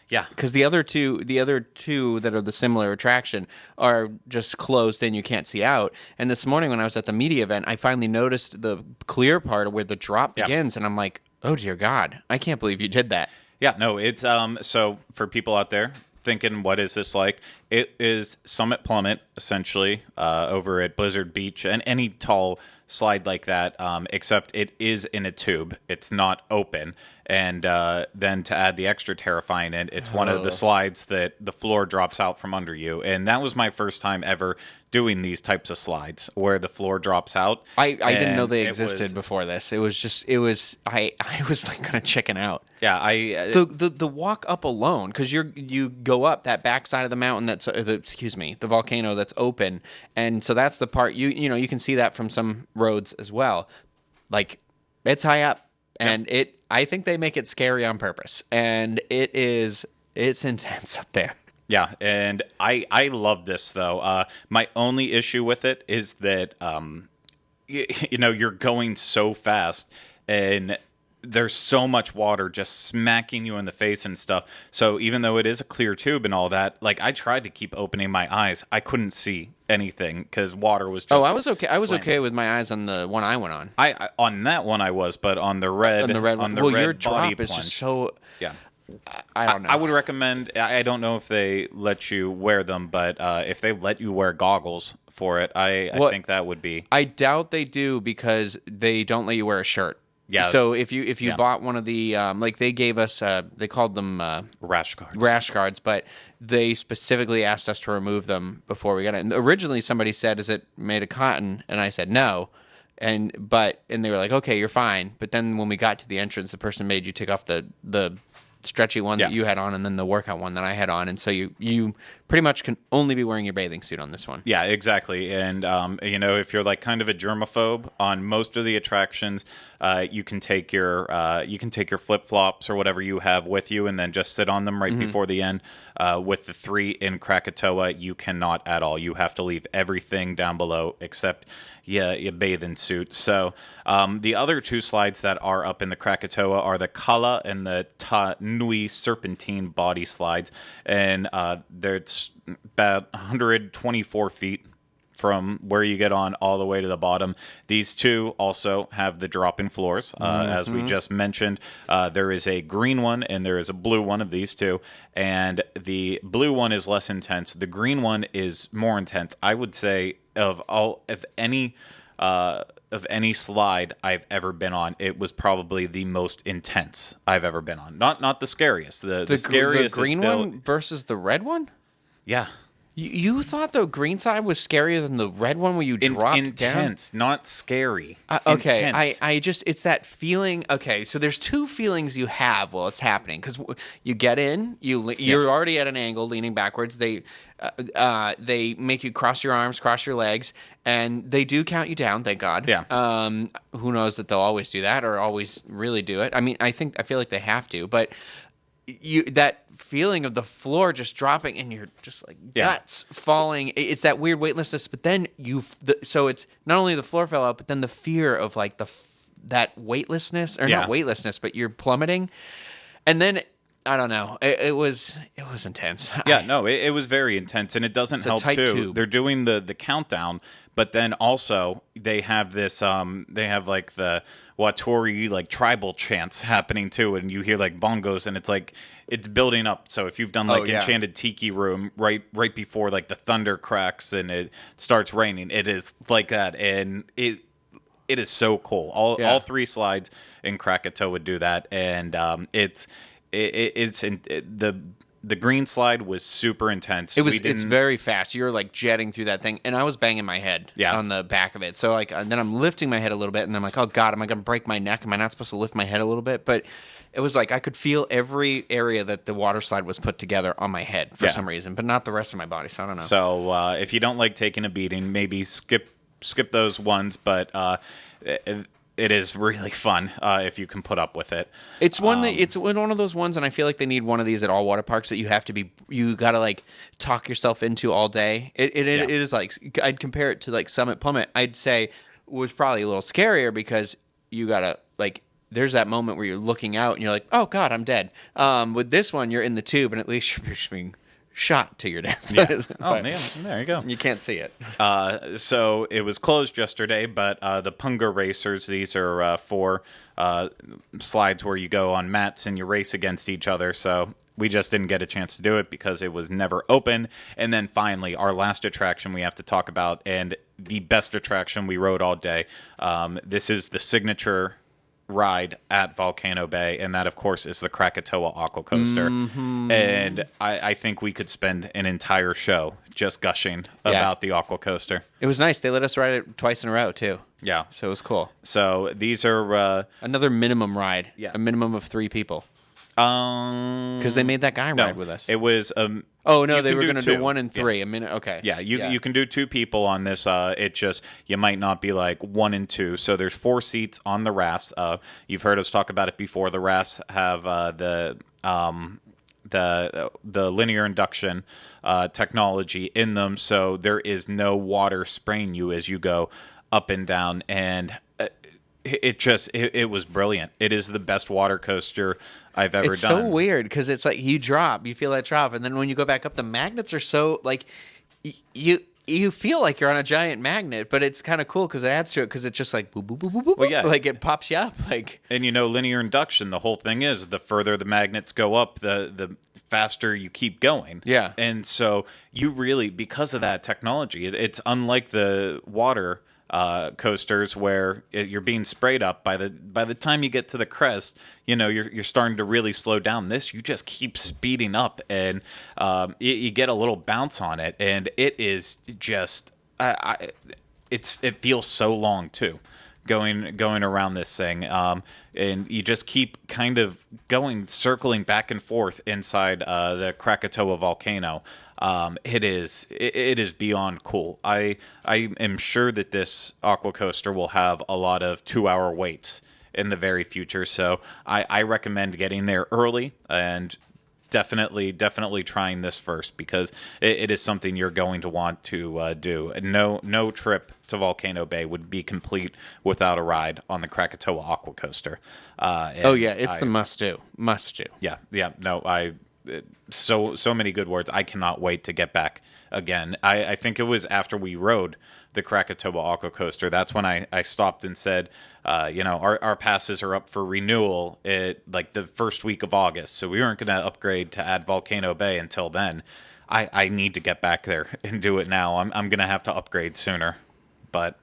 Yeah. Because the other two that are the similar attraction are just closed and you can't see out. And this morning when I was at the media event, I finally noticed the clear part where the drop begins, and I'm like, oh, dear God, I can't believe you did that. Yeah, no, it's so for people out there thinking, what is this like? It is Summit Plummet, essentially, over at Blizzard Beach, and any tall slide like that, except it is in a tube. It's not open. And then to add the extra terrifying in, it's one of the slides that the floor drops out from under you. And that was my first time ever doing these types of slides where the floor drops out. I didn't know they existed before this. I was like going to chicken out. Yeah, the walk up alone, because you go up that backside of the mountain that's the volcano that's open, and so that's the part you can see that from some roads as well. Like, it's high up, and I think they make it scary on purpose, and it's intense up there. Yeah, and I love this, though. My only issue with it is that you're going so fast, and there's so much water just smacking you in the face and stuff. So even though it is a clear tube and all that, like, I tried to keep opening my eyes. I couldn't see anything because water was just... Oh, I was okay. I was okay with my eyes on the one I went on. I on that one I was, but on the red... your drop is just so... Yeah. I don't know. I would recommend... I don't know if they let you wear them, but if they let you wear goggles for it, I think that would be... I doubt they do, because they don't let you wear a shirt. Yeah. So if you bought one of the like, they gave us they called them rash guards, but they specifically asked us to remove them before we got it. And originally somebody said, "Is it made of cotton?" And I said no. And they were like, "Okay, you're fine." But then when we got to the entrance, the person made you take off the stretchy one that you had on, and then the workout one that I had on, and so you pretty much can only be wearing your bathing suit on this one. Yeah, exactly. And if you're like kind of a germaphobe, on most of the attractions, you can take your flip flops or whatever you have with you, and then just sit on them right before the end. With the 3 in Krakatoa, you cannot at all. You have to leave everything down below except your bathing suit. So the other 2 slides that are up in the Krakatoa are the Kala and the Ta Nui Serpentine body slides, and it's about 124 feet from where you get on all the way to the bottom. These 2 also have the drop-in floors, as we just mentioned. There is a green one and there is a blue one of these 2, and the blue one is less intense. The green one is more intense. I would say of any slide I've ever been on, it was probably the most intense I've ever been on. Not the scariest. The scariest the green is still... one versus the red one? Yeah. You thought the green side was scarier than the red one where you dropped intense, down? not scary. Okay, intense. I just, it's that feeling. Okay, so there's 2 feelings you have while it's happening, because you get in, you're already at an angle, leaning backwards. They make you cross your arms, cross your legs, and they do count you down. Thank God. Yeah. Who knows that they'll always do that or always really do it? I mean, I feel like they have to, but that feeling of the floor just dropping and you're just like guts falling. It's that weird weightlessness, but then so it's not only the floor fell out, but then the fear of like that weightlessness, or not weightlessness, but you're plummeting. And then I don't know. It was intense. Yeah, no, it was very intense, and it doesn't help too. Tube. They're doing the countdown, but then also they have this they have like the Watori like tribal chants happening too, and you hear like bongos, and it's like it's building up. So if you've done like Enchanted Tiki Room right before like the thunder cracks and it starts raining, it is like that, and it is so cool. All 3 slides in Krakatoa would do that, and the green slide was super intense. It's very fast. You're like jetting through that thing, and I was banging my head on the back of it. So like, and then I'm lifting my head a little bit, and I'm like, oh God, am I going to break my neck? Am I not supposed to lift my head a little bit? But it was like I could feel every area that the water slide was put together on my head for some reason, but not the rest of my body. So I don't know. So if you don't like taking a beating, maybe skip those ones, but it is really fun if you can put up with it. It's one of those ones, and I feel like they need one of these at all water parks that you gotta like talk yourself into all day. It is like, I'd compare it to like Summit Plummet. I'd say was probably a little scarier because you gotta like, there's that moment where you're looking out and you're like, oh God, I'm dead. With this one, you're in the tube, and at least you're just being shot to your death. Yeah. Oh, yeah. There you go. You can't see it. So it was closed yesterday, but the Punga Racers, these are 4 slides where you go on mats and you race against each other. So we just didn't get a chance to do it because it was never open. And then finally, our last attraction we have to talk about, and the best attraction we rode all day. This is the signature ride at Volcano Bay, and that of course is the Krakatoa Aqua Coaster. And I think we could spend an entire show just gushing about the Aqua Coaster. It was nice. They let us ride it twice in a row too. Yeah, so it was cool. So these are another minimum ride. A minimum of 3 people. Because they made that guy ride with us. It was oh no, they were going to do 1 and 3 a minute. Okay. Yeah, you can do 2 people on this. It just, you might not be like 1 and 2. So there's 4 seats on the rafts. You've heard us talk about it before. The rafts have the linear induction technology in them, so there is no water spraying you as you go up and down, and it was brilliant. It is the best water coaster I've ever done. It's so weird because it's like you feel that drop, and then when you go back up, the magnets are so like you feel like you're on a giant magnet, but it's kind of cool because it adds to it because it's just like boop, boop, boop, boop, boop, well, yeah. like it pops you up. Like, and linear induction, the whole thing is the further the magnets go up, the faster you keep going. Yeah. And so you really, because of that technology, it's unlike the water coasters where you're being sprayed up. By the time you get to the crest, you're starting to really slow down. This, you just keep speeding up, and you get a little bounce on it, and it is just it feels so long too, going around this thing, and you just keep kind of circling back and forth inside the Krakatoa volcano. It is beyond cool. I am sure that this aqua coaster will have a lot of 2-hour waits in the very future. So I recommend getting there early and definitely trying this first, because it is something you're going to want to do. No trip to Volcano Bay would be complete without a ride on the Krakatoa Aqua Coaster. It's the must do. Yeah. No, so many good words. I cannot wait to get back again. I think it was after we rode the Krakatoa Aqua Coaster, that's when I stopped and said, our passes are up for renewal like the first week of August, so we weren't going to upgrade to add Volcano Bay until then. I need to get back there and do it now. I'm going to have to upgrade sooner, but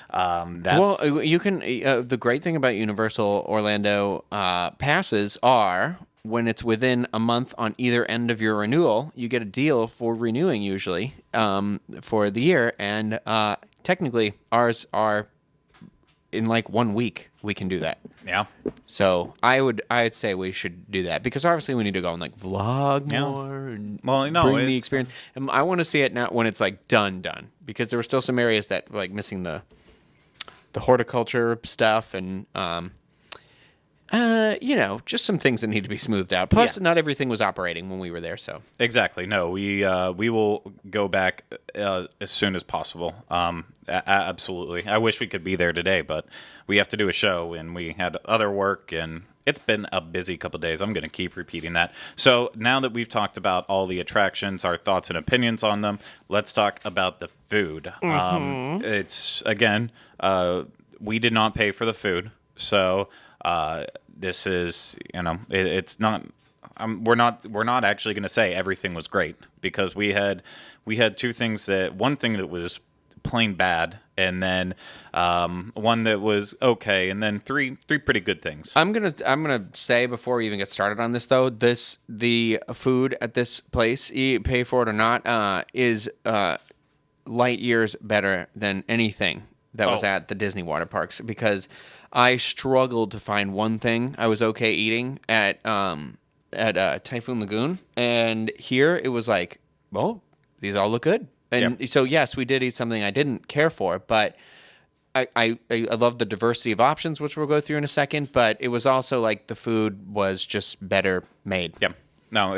that's... Well, you can. The great thing about Universal Orlando passes are, when it's within a month on either end of your renewal, you get a deal for renewing usually for the year. And technically, ours are in like 1 week. We can do that. Yeah. So I'd say we should do that, because obviously we need to go and like vlog more and bring the experience. And I want to see it now when it's like done, because there were still some areas that were like missing the horticulture stuff, and Just some things that need to be smoothed out. Plus, not everything was operating when we were there, so. Exactly. No, we will go back as soon as possible. Absolutely. I wish we could be there today, but we have to do a show, and we had other work, and it's been a busy couple of days. I'm going to keep repeating that. So now that we've talked about all the attractions, our thoughts and opinions on them, let's talk about the food. It's, again, we did not pay for the food, so this is, it's not. We're not actually going to say everything was great, because we had two things. One thing that was plain bad, and then one that was okay, and then three pretty good things. I'm gonna say, before we even get started on this, though, the food at this place, pay for it or not, is light years better than anything that was at the Disney water parks, because I struggled to find one thing I was okay eating at Typhoon Lagoon, and here it was like, well, these all look good. And so, yes, we did eat something I didn't care for, but I love the diversity of options, which we'll go through in a second, but it was also like the food was just better made. Yeah. No,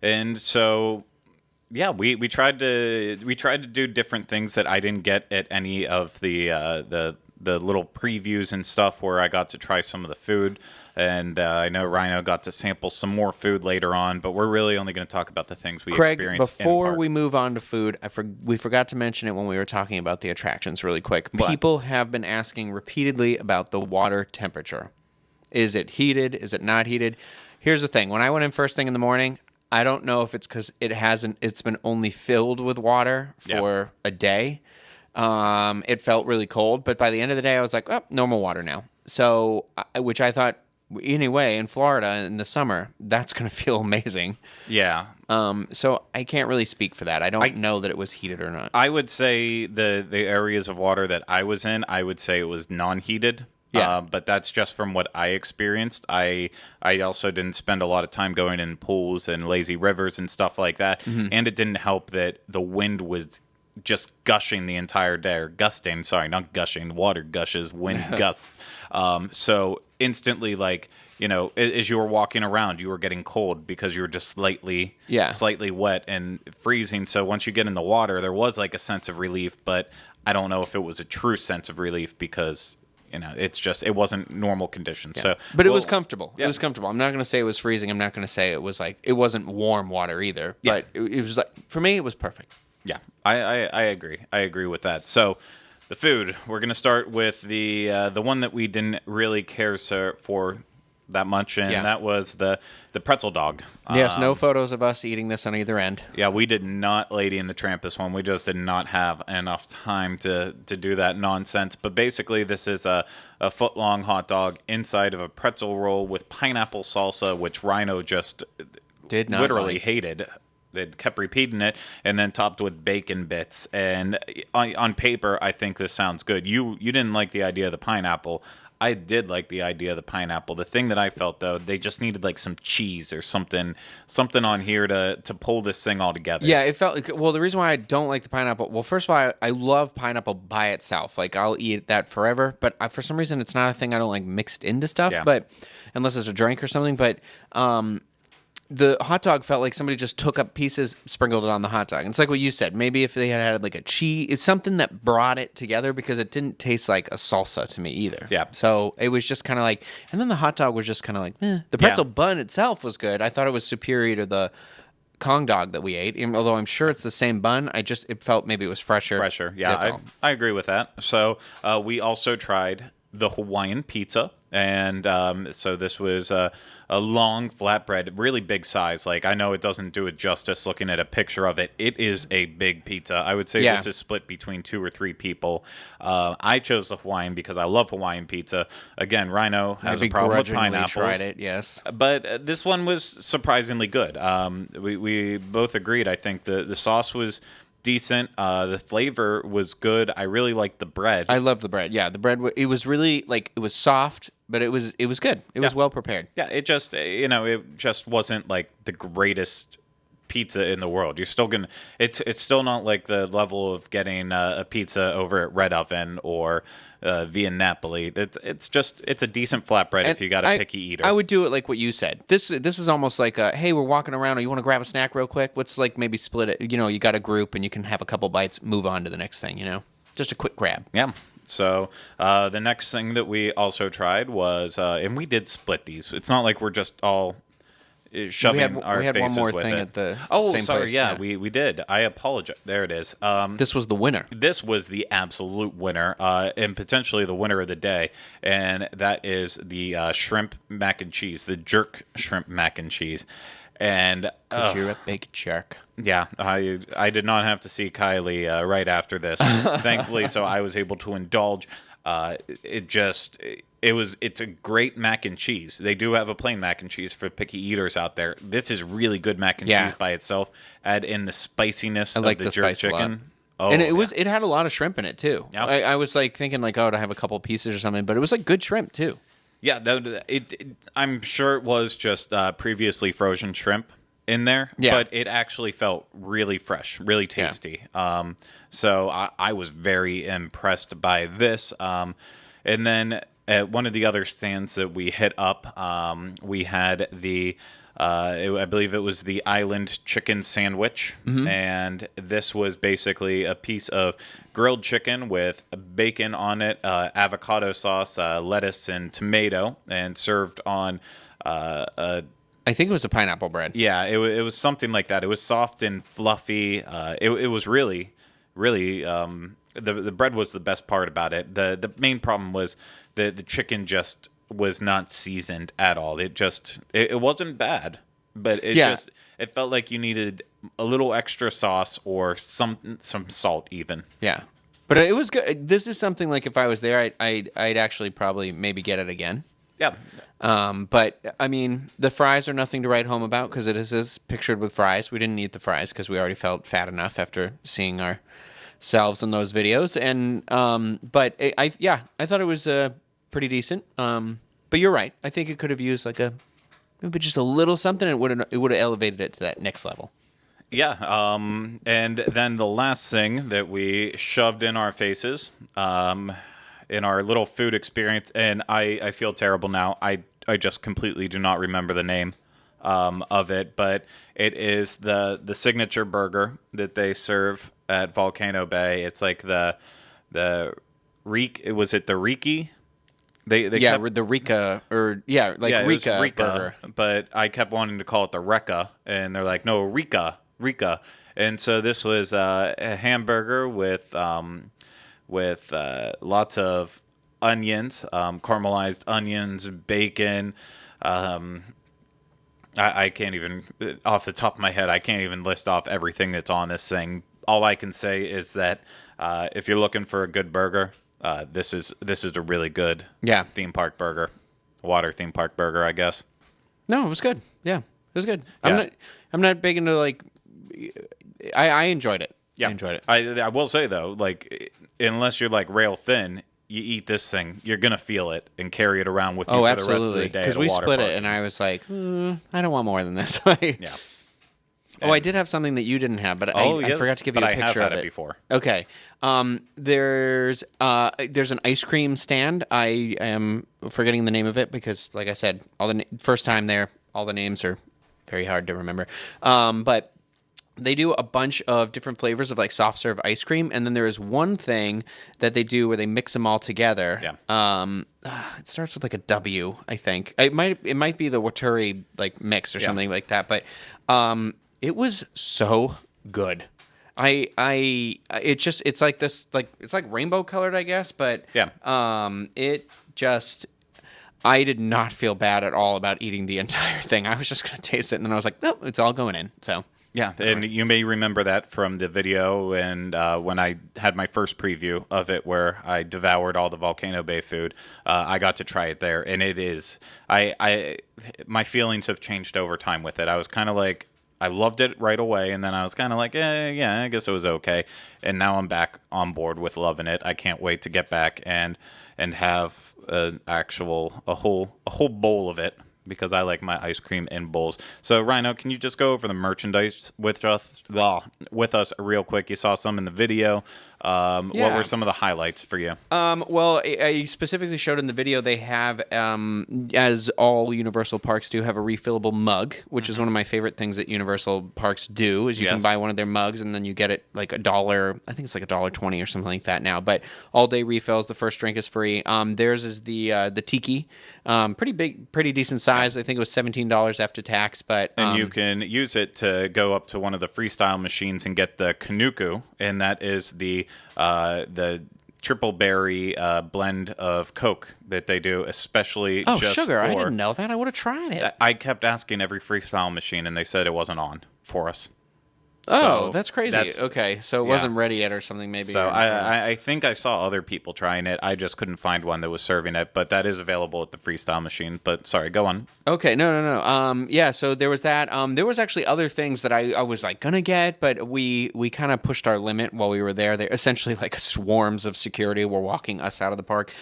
and so we tried to do different things that I didn't get at any of the little previews and stuff, where I got to try some of the food. And I know Ryno got to sample some more food later on, but we're really only going to talk about the things we experienced. Before we move on to food, we forgot to mention it when we were talking about the attractions really quick. What? People have been asking repeatedly about the water temperature. Is it heated? Is it not heated? Here's the thing. When I went in first thing in the morning, I don't know if it's because it's been only filled with water for a day. It felt really cold, but by the end of the day, I was like, oh, normal water now. So, which I thought, anyway, in Florida in the summer, that's going to feel amazing. Yeah. So I can't really speak for that. I don't know that it was heated or not. I would say the areas of water that I was in, I would say it was non-heated. Yeah. But that's just from what I experienced. I also didn't spend a lot of time going in pools and lazy rivers and stuff like that. Mm-hmm. And it didn't help that the wind was just gushing the entire day, or gusting. Sorry, not gushing. Water gushes, wind gusts. So instantly, as you were walking around, you were getting cold because you were just slightly wet and freezing. So once you get in the water, there was like a sense of relief, but I don't know if it was a true sense of relief, because it wasn't normal conditions. Yeah. So, but it was comfortable. Yeah. It was comfortable. I'm not going to say it was freezing. I'm not going to say it was it wasn't warm water either. But it was for me, it was perfect. Yeah, I agree. I agree with that. So, the food. We're going to start with the one that we didn't really care for that much, and that was the pretzel dog. Yes, no photos of us eating this on either end. Yeah, we did not Lady and the Tramp this one. We just did not have enough time to do that nonsense. But basically, this is a foot-long hot dog inside of a pretzel roll with pineapple salsa, which Ryno just literally hated. It kept repeating it, and then topped with bacon bits. And on paper, I think this sounds good. You didn't like the idea of the pineapple. I did like the idea of the pineapple. The thing that I felt, though, they just needed like some cheese or something on here to pull this thing all together. Yeah, it felt like, well, the reason why I don't like the pineapple, well, first of all, I love pineapple by itself. Like, I'll eat that forever, but for some reason, it's not a thing I don't like mixed into stuff. Yeah. But unless it's a drink or something. But the hot dog felt like somebody just took up pieces, sprinkled it on the hot dog. And it's like what you said. Maybe if they had like a cheese, it's something that brought it together, because it didn't taste like a salsa to me either. Yeah. So it was just kind of like, and then the hot dog was just kind of like, eh. The pretzel bun itself was good. I thought it was superior to the Kong dog that we ate. Although I'm sure it's the same bun, it felt maybe it was fresher. Yeah, I agree with that. So we also tried the Hawaiian pizza. And so this was a long flatbread, really big size. Like, I know it doesn't do it justice looking at a picture of it. It is a big pizza. I would say this is split between 2 or 3 people. I chose the Hawaiian because I love Hawaiian pizza. Again, Ryno has a problem with pineapples. Tried it, yes. But this one was surprisingly good. We both agreed. I think the sauce was decent. The flavor was good. I really liked the bread. I love the bread. Yeah, the bread. It was really it was soft, but it was good. It was well prepared. Yeah, it just it just wasn't like the greatest pizza in the world. You're still gonna. It's still not like the level of getting a pizza over at Red Oven or via Napoli. It's a decent flatbread if you got a picky eater. I would do it like what you said. This is almost like hey, we're walking around. Or you want to grab a snack real quick? Let's like maybe split it. You got a group and you can have a couple bites, move on to the next thing. Just a quick grab. Yeah. So the next thing that we also tried was, and we did split these. It's not like we're just all shoving our faces with it. We had one more thing at the same sorry, place. Yeah, we did. I apologize. There it is. This was the winner. This was the absolute winner, and potentially the winner of the day, and that is the shrimp mac and cheese, the jerk shrimp mac and cheese. And because you're a big jerk. Yeah, I did not have to see Kylie right after this, thankfully, so I was able to indulge. It's a great mac and cheese. They do have a plain mac and cheese for picky eaters out there. This is really good mac and cheese by itself. Add in the spiciness of the jerk chicken. Oh, and it had a lot of shrimp in it too. Yep. I was like thinking like, to have a couple pieces or something, but it was like good shrimp too. Yeah, I'm sure it was just previously frozen shrimp in there, but it actually felt really fresh, really tasty. Yeah. So I was very impressed by this. And then at one of the other stands that we hit up, we had I believe it was the island chicken sandwich, and this was basically a piece of grilled chicken with bacon on it, avocado sauce, lettuce, and tomato, and served on I think it was a pineapple bread. Yeah, it was something like that. It was soft and fluffy. It was really, really. The bread was the best part about it. The main problem was the chicken just was not seasoned at all. It wasn't bad, but it felt like you needed a little extra sauce or some salt even. Yeah, but it was good. This is something like if I was there, I'd actually probably maybe get it again. Yeah. But I mean, the fries are nothing to write home about because it is pictured with fries. We didn't eat the fries because we already felt fat enough after seeing ourselves in those videos. And but I thought it was pretty decent. But you're right. I think it could have used like maybe just a little something. And it would have elevated it to that next level. Yeah. And then the last thing that we shoved in our faces, in our little food experience, and I feel terrible now. I just completely do not remember the name of it, but it is the signature burger that they serve at Volcano Bay. It's like the was it the Riki? The Rika Rika burger. But I kept wanting to call it the Rekka, and they're like, no, Rika. And so this was a hamburger with lots of onions, caramelized onions, bacon. I can't even, off the top of my head, I can't even list off everything that's on this thing. All I can say is that if you're looking for a good burger, this is a really good theme park burger, water theme park burger, I guess. No, it was good. Yeah, it was good. Yeah. I'm not big into like. I enjoyed it. Yeah, I enjoyed it. I will say though, like unless you're like rail thin, you eat this thing, you're gonna feel it and carry it around with you for the rest of the day. Because we split it, and I was like, I don't want more than this. Yeah. I did have something that you didn't have, but I forgot to give you a picture of it before. Okay. There's an ice cream stand. I am forgetting the name of it because, like I said, first time there, all the names are very hard to remember. But they do a bunch of different flavors of like soft serve ice cream, and then there is one thing that they do where they mix them all together. Yeah. It starts with like a W, I think. It might be the Waturi like mix or something like that, but it was so good. It's like this, like it's like rainbow colored, I guess, but I did not feel bad at all about eating the entire thing. I was just going to taste it, and then I was like, no, it's all going in. So yeah, and you may remember that from the video and when I had my first preview of it where I devoured all the Volcano Bay food. I got to try it there, and it is my feelings have changed over time with it. I was kind of like, I loved it right away, and then I was kind of like, I guess it was okay. And now I'm back on board with loving it. I can't wait to get back and have a whole bowl of it because I like my ice cream in bowls. So, Ryno, can you just go over the merchandise with us real quick? You saw some in the video. What were some of the highlights for you? Well, I specifically showed in the video they have, as all Universal parks do, have a refillable mug, which is one of my favorite things that Universal parks do. Is you can buy one of their mugs and then you get it like $1. I think it's like $1.20 or something like that now. But all day refills. The first drink is free. Theirs is the tiki, pretty big, pretty decent size. I think it was $17 after tax. But and you can use it to go up to one of the freestyle machines and get the kanuku, and that is the triple berry blend of Coke that they do, especially. Oh, sugar! I didn't know that. I would have tried it. I kept asking every freestyle machine, and they said it wasn't on for us. Oh, so that's crazy. Okay, so it wasn't ready yet or something maybe. So I think I saw other people trying it. I just couldn't find one that was serving it, but that is available at the freestyle machine. But sorry, go on. Okay, no. Yeah, so there was that. There was actually other things that I was like gonna get, but we kind of pushed our limit while we were there. They essentially like swarms of security were walking us out of the park.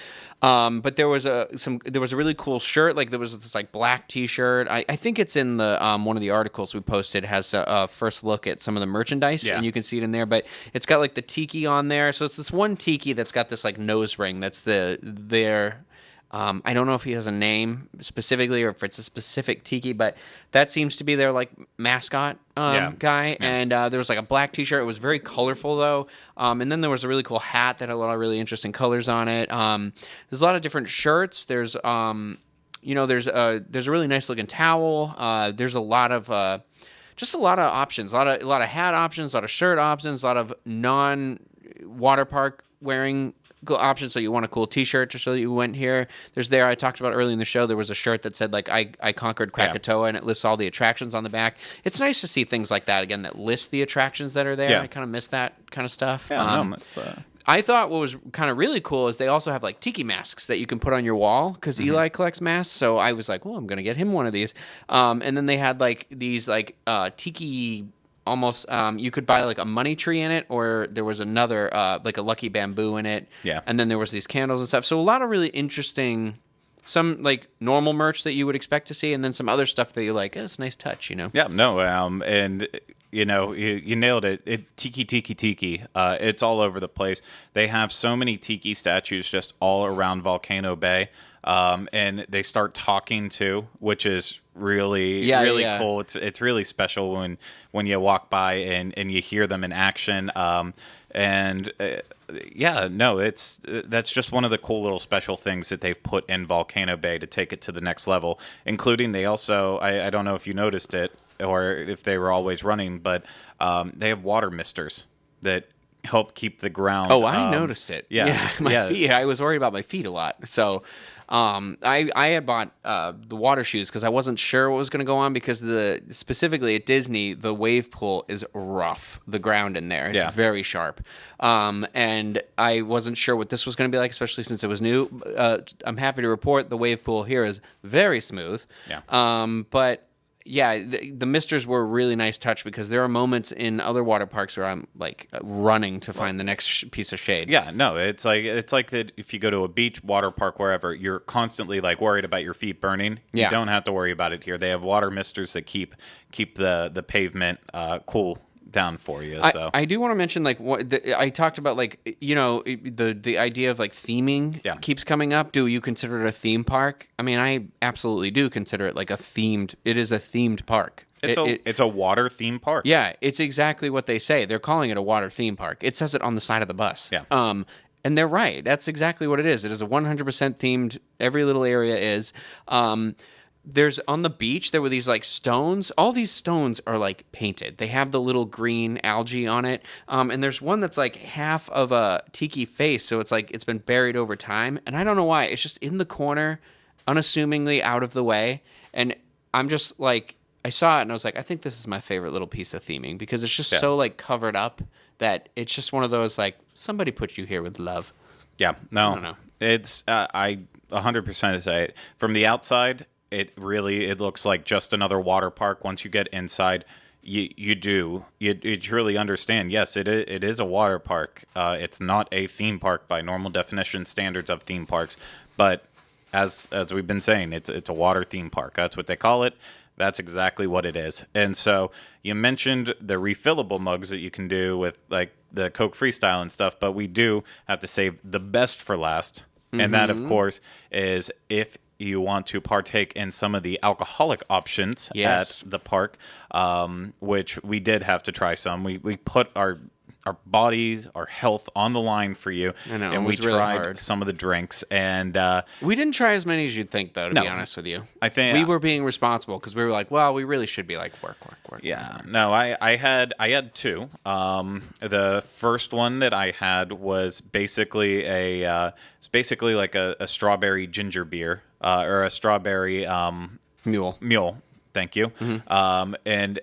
But there was a really cool shirt. Like there was this like black T-shirt. I think it's in the one of the articles we posted has a first look at some of the merchandise, and you can see it in there. But it's got like the tiki on there. So it's this one tiki that's got this like nose ring. That's their. I don't know if he has a name specifically or if it's a specific tiki, but that seems to be their like mascot guy. Yeah. And there was like a black T-shirt. It was very colorful though. And then there was a really cool hat that had a lot of really interesting colors on it. There's a lot of different shirts. There's there's a really nice looking towel. There's a lot of just a lot of options. A lot of hat options. A lot of shirt options. A lot of non-water park wearing options. So you want a cool T-shirt to show that you went here. I talked about early in the show, there was a shirt that said like I conquered Krakatoa, and it lists all the attractions on the back. It's nice to see things like that again that list the attractions that are there. I kind of miss that kind of stuff. I thought what was kind of really cool is they also have like tiki masks that you can put on your wall because Eli collects masks. So I was like, well, I'm going to get him one of these. And then they had like these like tiki almost you could buy like a money tree in it, or there was another like a lucky bamboo in it. Yeah. And then there was these candles and stuff. So a lot of really interesting, some like normal merch that you would expect to see, and then some other stuff that you're like, oh, it's a nice touch, you know? Yeah, no, and you know, you nailed it. Tiki. It's all over the place. They have so many tiki statues just all around Volcano Bay. And they start talking too, which is really cool. It's really special when you walk by and you hear them in action. That's just one of the cool little special things that they've put in Volcano Bay to take it to the next level. Including they also, I don't know if you noticed it or if they were always running, but they have water misters that help keep the ground. Oh, I noticed it. Yeah. My feet. I was worried about my feet a lot. So I had bought the water shoes because I wasn't sure what was going to go on because specifically at Disney, the wave pool is rough. The ground in there is very sharp. And I wasn't sure what this was going to be like, especially since it was new. I'm happy to report the wave pool here is very smooth. Yeah. But yeah, the misters were a really nice touch because there are moments in other water parks where I'm like running to find the next piece of shade. Yeah, no, it's like that if you go to a beach, water park, wherever, you're constantly like worried about your feet burning. You don't have to worry about it here. They have water misters that keep the pavement cool down for you. So I do want to mention like what I talked about, like, you know, the idea of like theming keeps coming up. Do you consider it a theme park? I mean, I absolutely do consider it like it is a themed park. It's a water theme park. Yeah, it's exactly what they say. They're calling it a water theme park. It says it on the side of the bus. Yeah. And they're right. That's exactly what it is. It is a 100% themed. Every little area is. There's on the beach, there were these like stones. All these stones are like painted. They have the little green algae on it. And there's one that's like half of a tiki face. So it's like it's been buried over time. And I don't know why. It's just in the corner, unassumingly out of the way. And I'm just like, I saw it and I was like, I think this is my favorite little piece of theming because it's just so like covered up that it's just one of those like, somebody put you here with love. Yeah, no. I don't know. It's, I 100% say it. From the outside, it looks like just another water park. Once you get inside, you truly understand. Yes, it is a water park. It's not a theme park by normal definition standards of theme parks, but as we've been saying, it's a water theme park. That's what they call it. That's exactly what it is. And so you mentioned the refillable mugs that you can do with like the Coke Freestyle and stuff, but we do have to save the best for last. And that, of course, is if you want to partake in some of the alcoholic options at the park, which we did have to try some. We put our bodies, our health on the line for you. I know, and we really tried hard. some of the drinks. And we didn't try as many as you'd think, though, to No. be honest with you. I think we were being responsible because we were like, well, we really should be like, work. Yeah, no, I had two. The first one that I had was basically like a strawberry ginger beer, or a strawberry mule. Thank you. And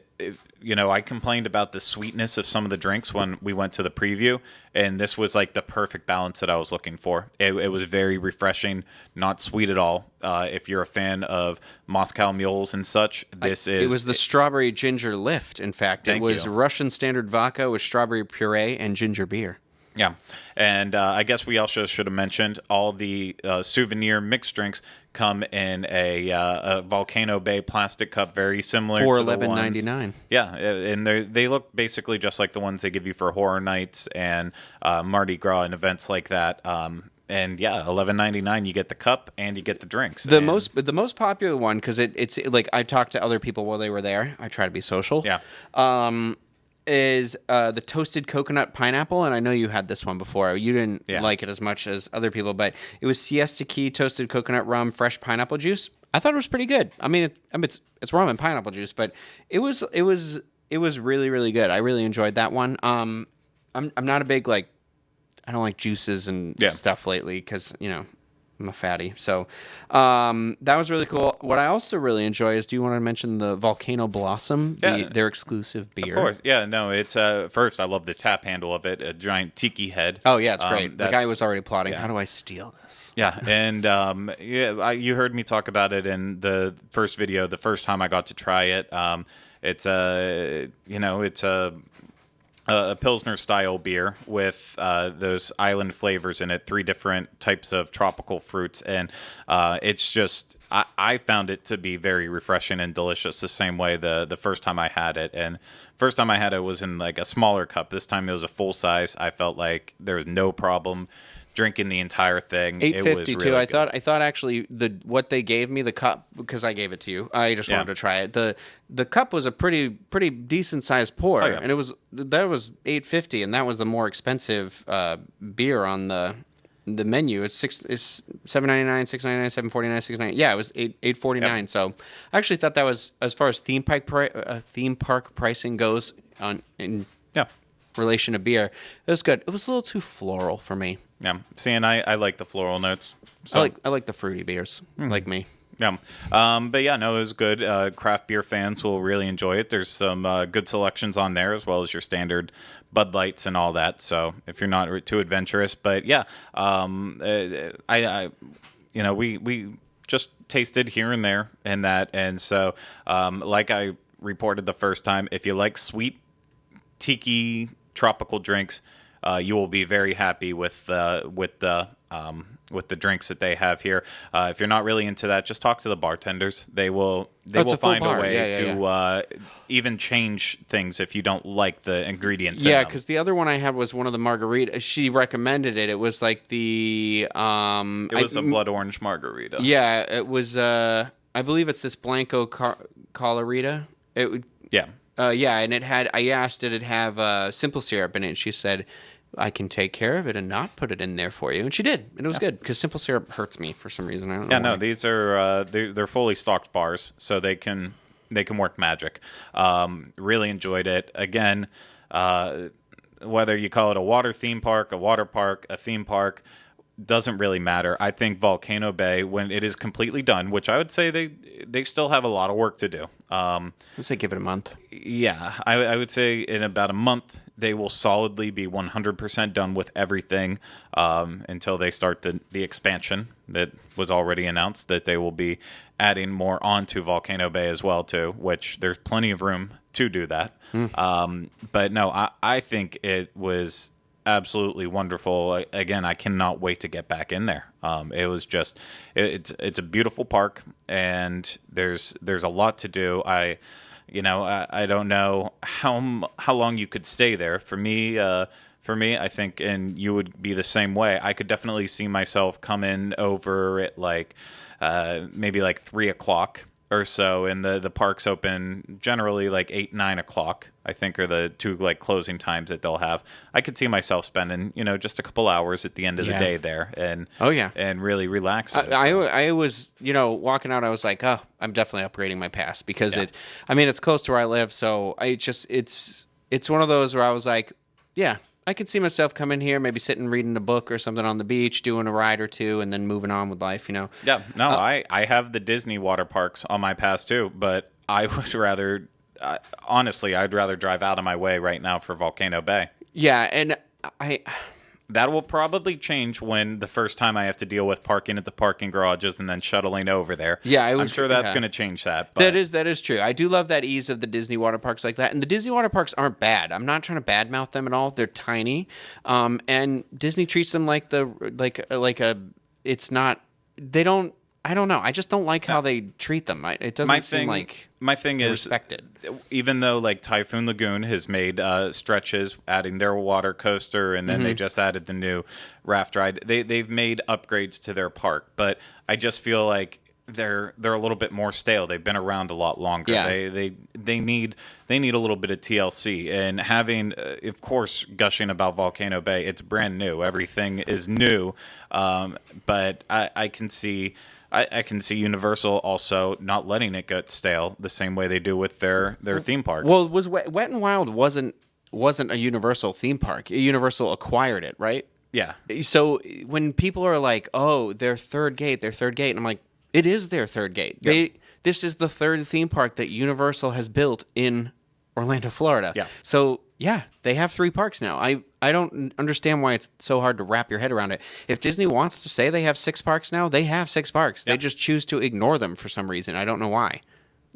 I complained about the sweetness of some of the drinks when we went to the preview, and this was like the perfect balance that I was looking for. It was very refreshing, not sweet at all. If you're a fan of Moscow mules and such, It was the strawberry ginger lift, in fact. It was Russian standard vodka with strawberry puree and ginger beer. Yeah, and I guess we also should have mentioned all the souvenir mixed drinks come in a Volcano Bay plastic cup, very similar to the ones. $11.99. Yeah, and they look basically just like the ones they give you for horror nights and Mardi Gras and events like that. And yeah, $11.99. You get the cup and you get the drinks. The most popular one, because it's like I talked to other people while they were there. I try to be social. Yeah. Is the toasted coconut pineapple, and I know you had this one before. You didn't like it as much as other people, but it was Siesta Key toasted coconut rum, fresh pineapple juice. I thought it was pretty good. I mean, it's rum and pineapple juice, but it was really, really good. I really enjoyed that one. I'm not a big I don't like juices and stuff lately because I'm a fatty. So that was really cool. What I also really enjoy is, do you want to mention the Volcano Blossom, their exclusive beer? Of course. Yeah, no, it's first, I love the tap handle of it, a giant tiki head. Oh, yeah, it's great. The guy was already plotting, how do I steal this? Yeah, and you heard me talk about it in the first video, the first time I got to try it. It's a Pilsner style beer with those island flavors in it, 3 different types of tropical fruits. And it's just, I found it to be very refreshing and delicious the same way the first time I had it. And first time I had it was in like a smaller cup. This time it was a full size. I felt like there was no problem drinking the entire thing. $8.50 too. I thought actually what they gave me, the cup, because I gave it to you. I just wanted to try it. The cup was a pretty decent sized pour, and that was $8.50, and that was the more expensive beer on the menu. It's $7.99, $6.99, $7.49, $6.99. Yeah, it was $8.49. Yep. So I actually thought that was, as far as theme park pricing goes, in relation to beer, it was good. It was a little too floral for me. Yeah, see, and I like the floral notes. So. I like the fruity beers, like me. Yeah, but yeah, no, it was good. Craft beer fans will really enjoy it. There's some good selections on there, as well as your standard Bud Lights and all that. So if you're not too adventurous, but yeah, we just tasted here and there and that, and so like I reported the first time, if you like sweet tiki tropical drinks, you will be very happy with the drinks that they have here. If you're not really into that, just talk to the bartenders. They will find a way to even change things if you don't like the ingredients. Yeah, because the other one I had was one of the margaritas. She recommended it. It was like the it was a blood orange margarita. Yeah, it was. I believe it's this Blanco Colorita. Yeah, and it had. I asked, did it have simple syrup in it? And she said, I can take care of it and not put it in there for you. And she did. And it was good, because simple syrup hurts me for some reason. I don't know. Yeah, no, these are they're fully stocked bars, so they can work magic. Really enjoyed it. Again, whether you call it a water theme park, a water park, a theme park, doesn't really matter. I think Volcano Bay, when it is completely done, which I would say they still have a lot of work to do. Let's say give it a month. Yeah, I would say in about a month they will solidly be 100% done with everything until they start the expansion that was already announced, that they will be adding more onto Volcano Bay as well too, which there's plenty of room to do that. But no, I think it was absolutely wonderful. Again, I cannot wait to get back in there. It was just, it's a beautiful park, and there's a lot to do. I don't know how long you could stay there. For me, I think, and you would be the same way. I could definitely see myself coming over at like maybe like 3 o'clock or so, and the parks open generally like 8-9 o'clock. I think are the two like closing times that they'll have. I could see myself spending just a couple hours at the end of the day there, and and really relaxing. I was walking out. I was like, oh, I'm definitely upgrading my pass because it's close to where I live. So it's one of those where I was like, yeah, I could see myself coming here, maybe sitting reading a book or something on the beach, doing a ride or two, and then moving on with life. Yeah, no, I have the Disney water parks on my pass too, but I would rather. Honestly, I'd rather drive out of my way right now for Volcano Bay. Yeah, and that will probably change when the first time I have to deal with parking at the parking garages and then shuttling over there. Yeah, I'm sure that's going to change that. But. That is true. I do love that ease of the Disney water parks like that, and the Disney water parks aren't bad. I'm not trying to badmouth them at all. They're tiny, and Disney treats them like it's not. They don't. I don't know. I just don't like how they treat them. It doesn't seem like my thing is respected. Even though like Typhoon Lagoon has made stretches, adding their water coaster, and then they just added the new raft ride. They've made upgrades to their park, but I just feel like they're a little bit more stale. They've been around a lot longer. Yeah. They need a little bit of TLC, and having of course gushing about Volcano Bay. It's brand new. Everything is new, but I can see. I can see Universal also not letting it get stale the same way they do with their theme parks. Well, was Wet and Wild wasn't a Universal theme park. Universal acquired it, right? Yeah. So when people are like, "Oh, their third gate," and I'm like, "It is their third gate." Yep. This is the third theme park that Universal has built in Orlando, Florida. Yeah. So yeah, they have 3 parks now. I don't understand why it's so hard to wrap your head around it. If Disney wants to say they have 6 parks now, they have 6 parks. Yep. They just choose to ignore them for some reason. I don't know why.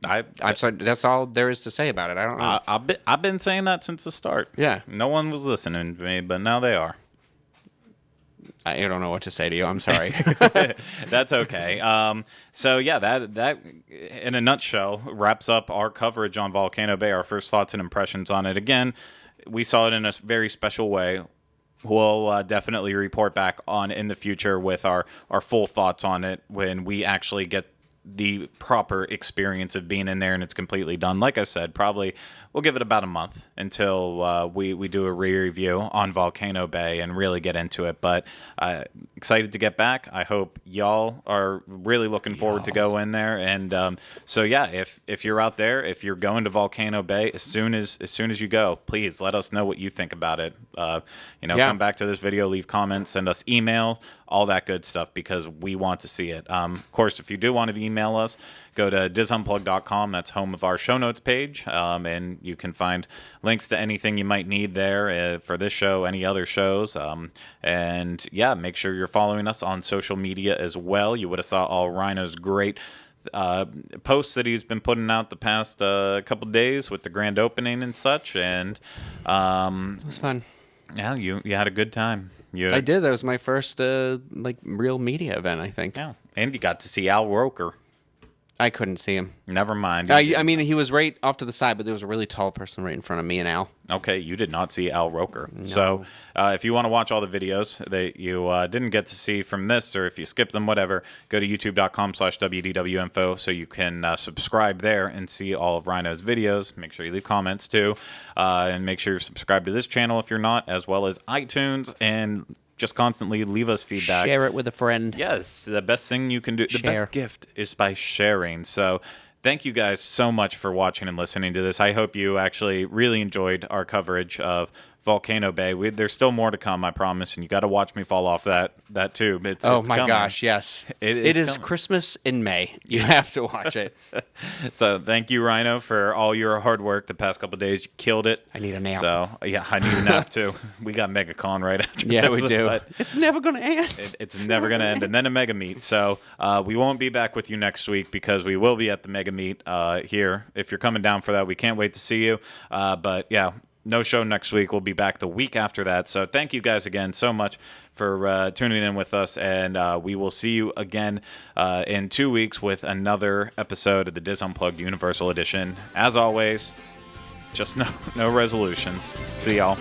I'm sorry. That's all there is to say about it. I don't know. I've been saying that since the start. Yeah. No one was listening to me, but now they are. I don't know what to say to you. I'm sorry. That's okay. So yeah, that in a nutshell wraps up our coverage on Volcano Bay. Our first thoughts and impressions on it. Again, we saw it in a very special way. We'll definitely report back on in the future with our full thoughts on it when we actually get the proper experience of being in there and it's completely done. Like I said, probably we'll give it about a month until we do a re-review on Volcano Bay and really get into it. But excited to get back. I hope y'all are really looking forward to go in there. And so yeah, if you're out there, if you're going to Volcano Bay, as soon as you go, please let us know what you think about it. Come back to this video, leave comments, send us email, all that good stuff, because we want to see it. Of course, if you do want to email us, go to disunplug.com. That's home of our show notes page, and you can find links to anything you might need there for this show, any other shows. And yeah, make sure you're following us on social media as well. You would have saw all Ryno's great posts that he's been putting out the past couple days with the grand opening and such. And it was fun. Yeah, you had a good time. I did. That was my first real media event, I think. Yeah, and you got to see Al Roker. I couldn't see him. Never mind. I mean, he was right off to the side, but there was a really tall person right in front of me and Al. Okay, you did not see Al Roker. No. So if you want to watch all the videos that you didn't get to see from this, or if you skip them, whatever, go to youtube.com/WDWinfo so you can subscribe there and see all of Ryno's videos. Make sure you leave comments too. And make sure you're subscribed to this channel if you're not, as well as iTunes, and just constantly leave us feedback. Share it with a friend. Yes, the best thing you can do, Share. the best gift is by sharing. So thank you guys so much for watching and listening to this. I hope you actually really enjoyed our coverage of Volcano Bay. There's still more to come, I promise, and you got to watch me fall off that tube. It's my coming. gosh, yes. It is coming. Christmas in May. You have to watch it. So thank you, Ryno, for all your hard work the past couple of days. You killed it. I need a nap. So yeah, I need a nap too. We got MegaCon right after this. Yeah, we do. It's never going to end. It's never going to end. And then a Mega Meet. So we won't be back with you next week because we will be at the Mega Meet here. If you're coming down for that, we can't wait to see you. But yeah, no show next week. We'll be back the week after that. So thank you guys again so much for tuning in with us, and we will see you again in 2 weeks with another episode of the Diz Unplugged Universal Edition. As always, just no resolutions. See y'all.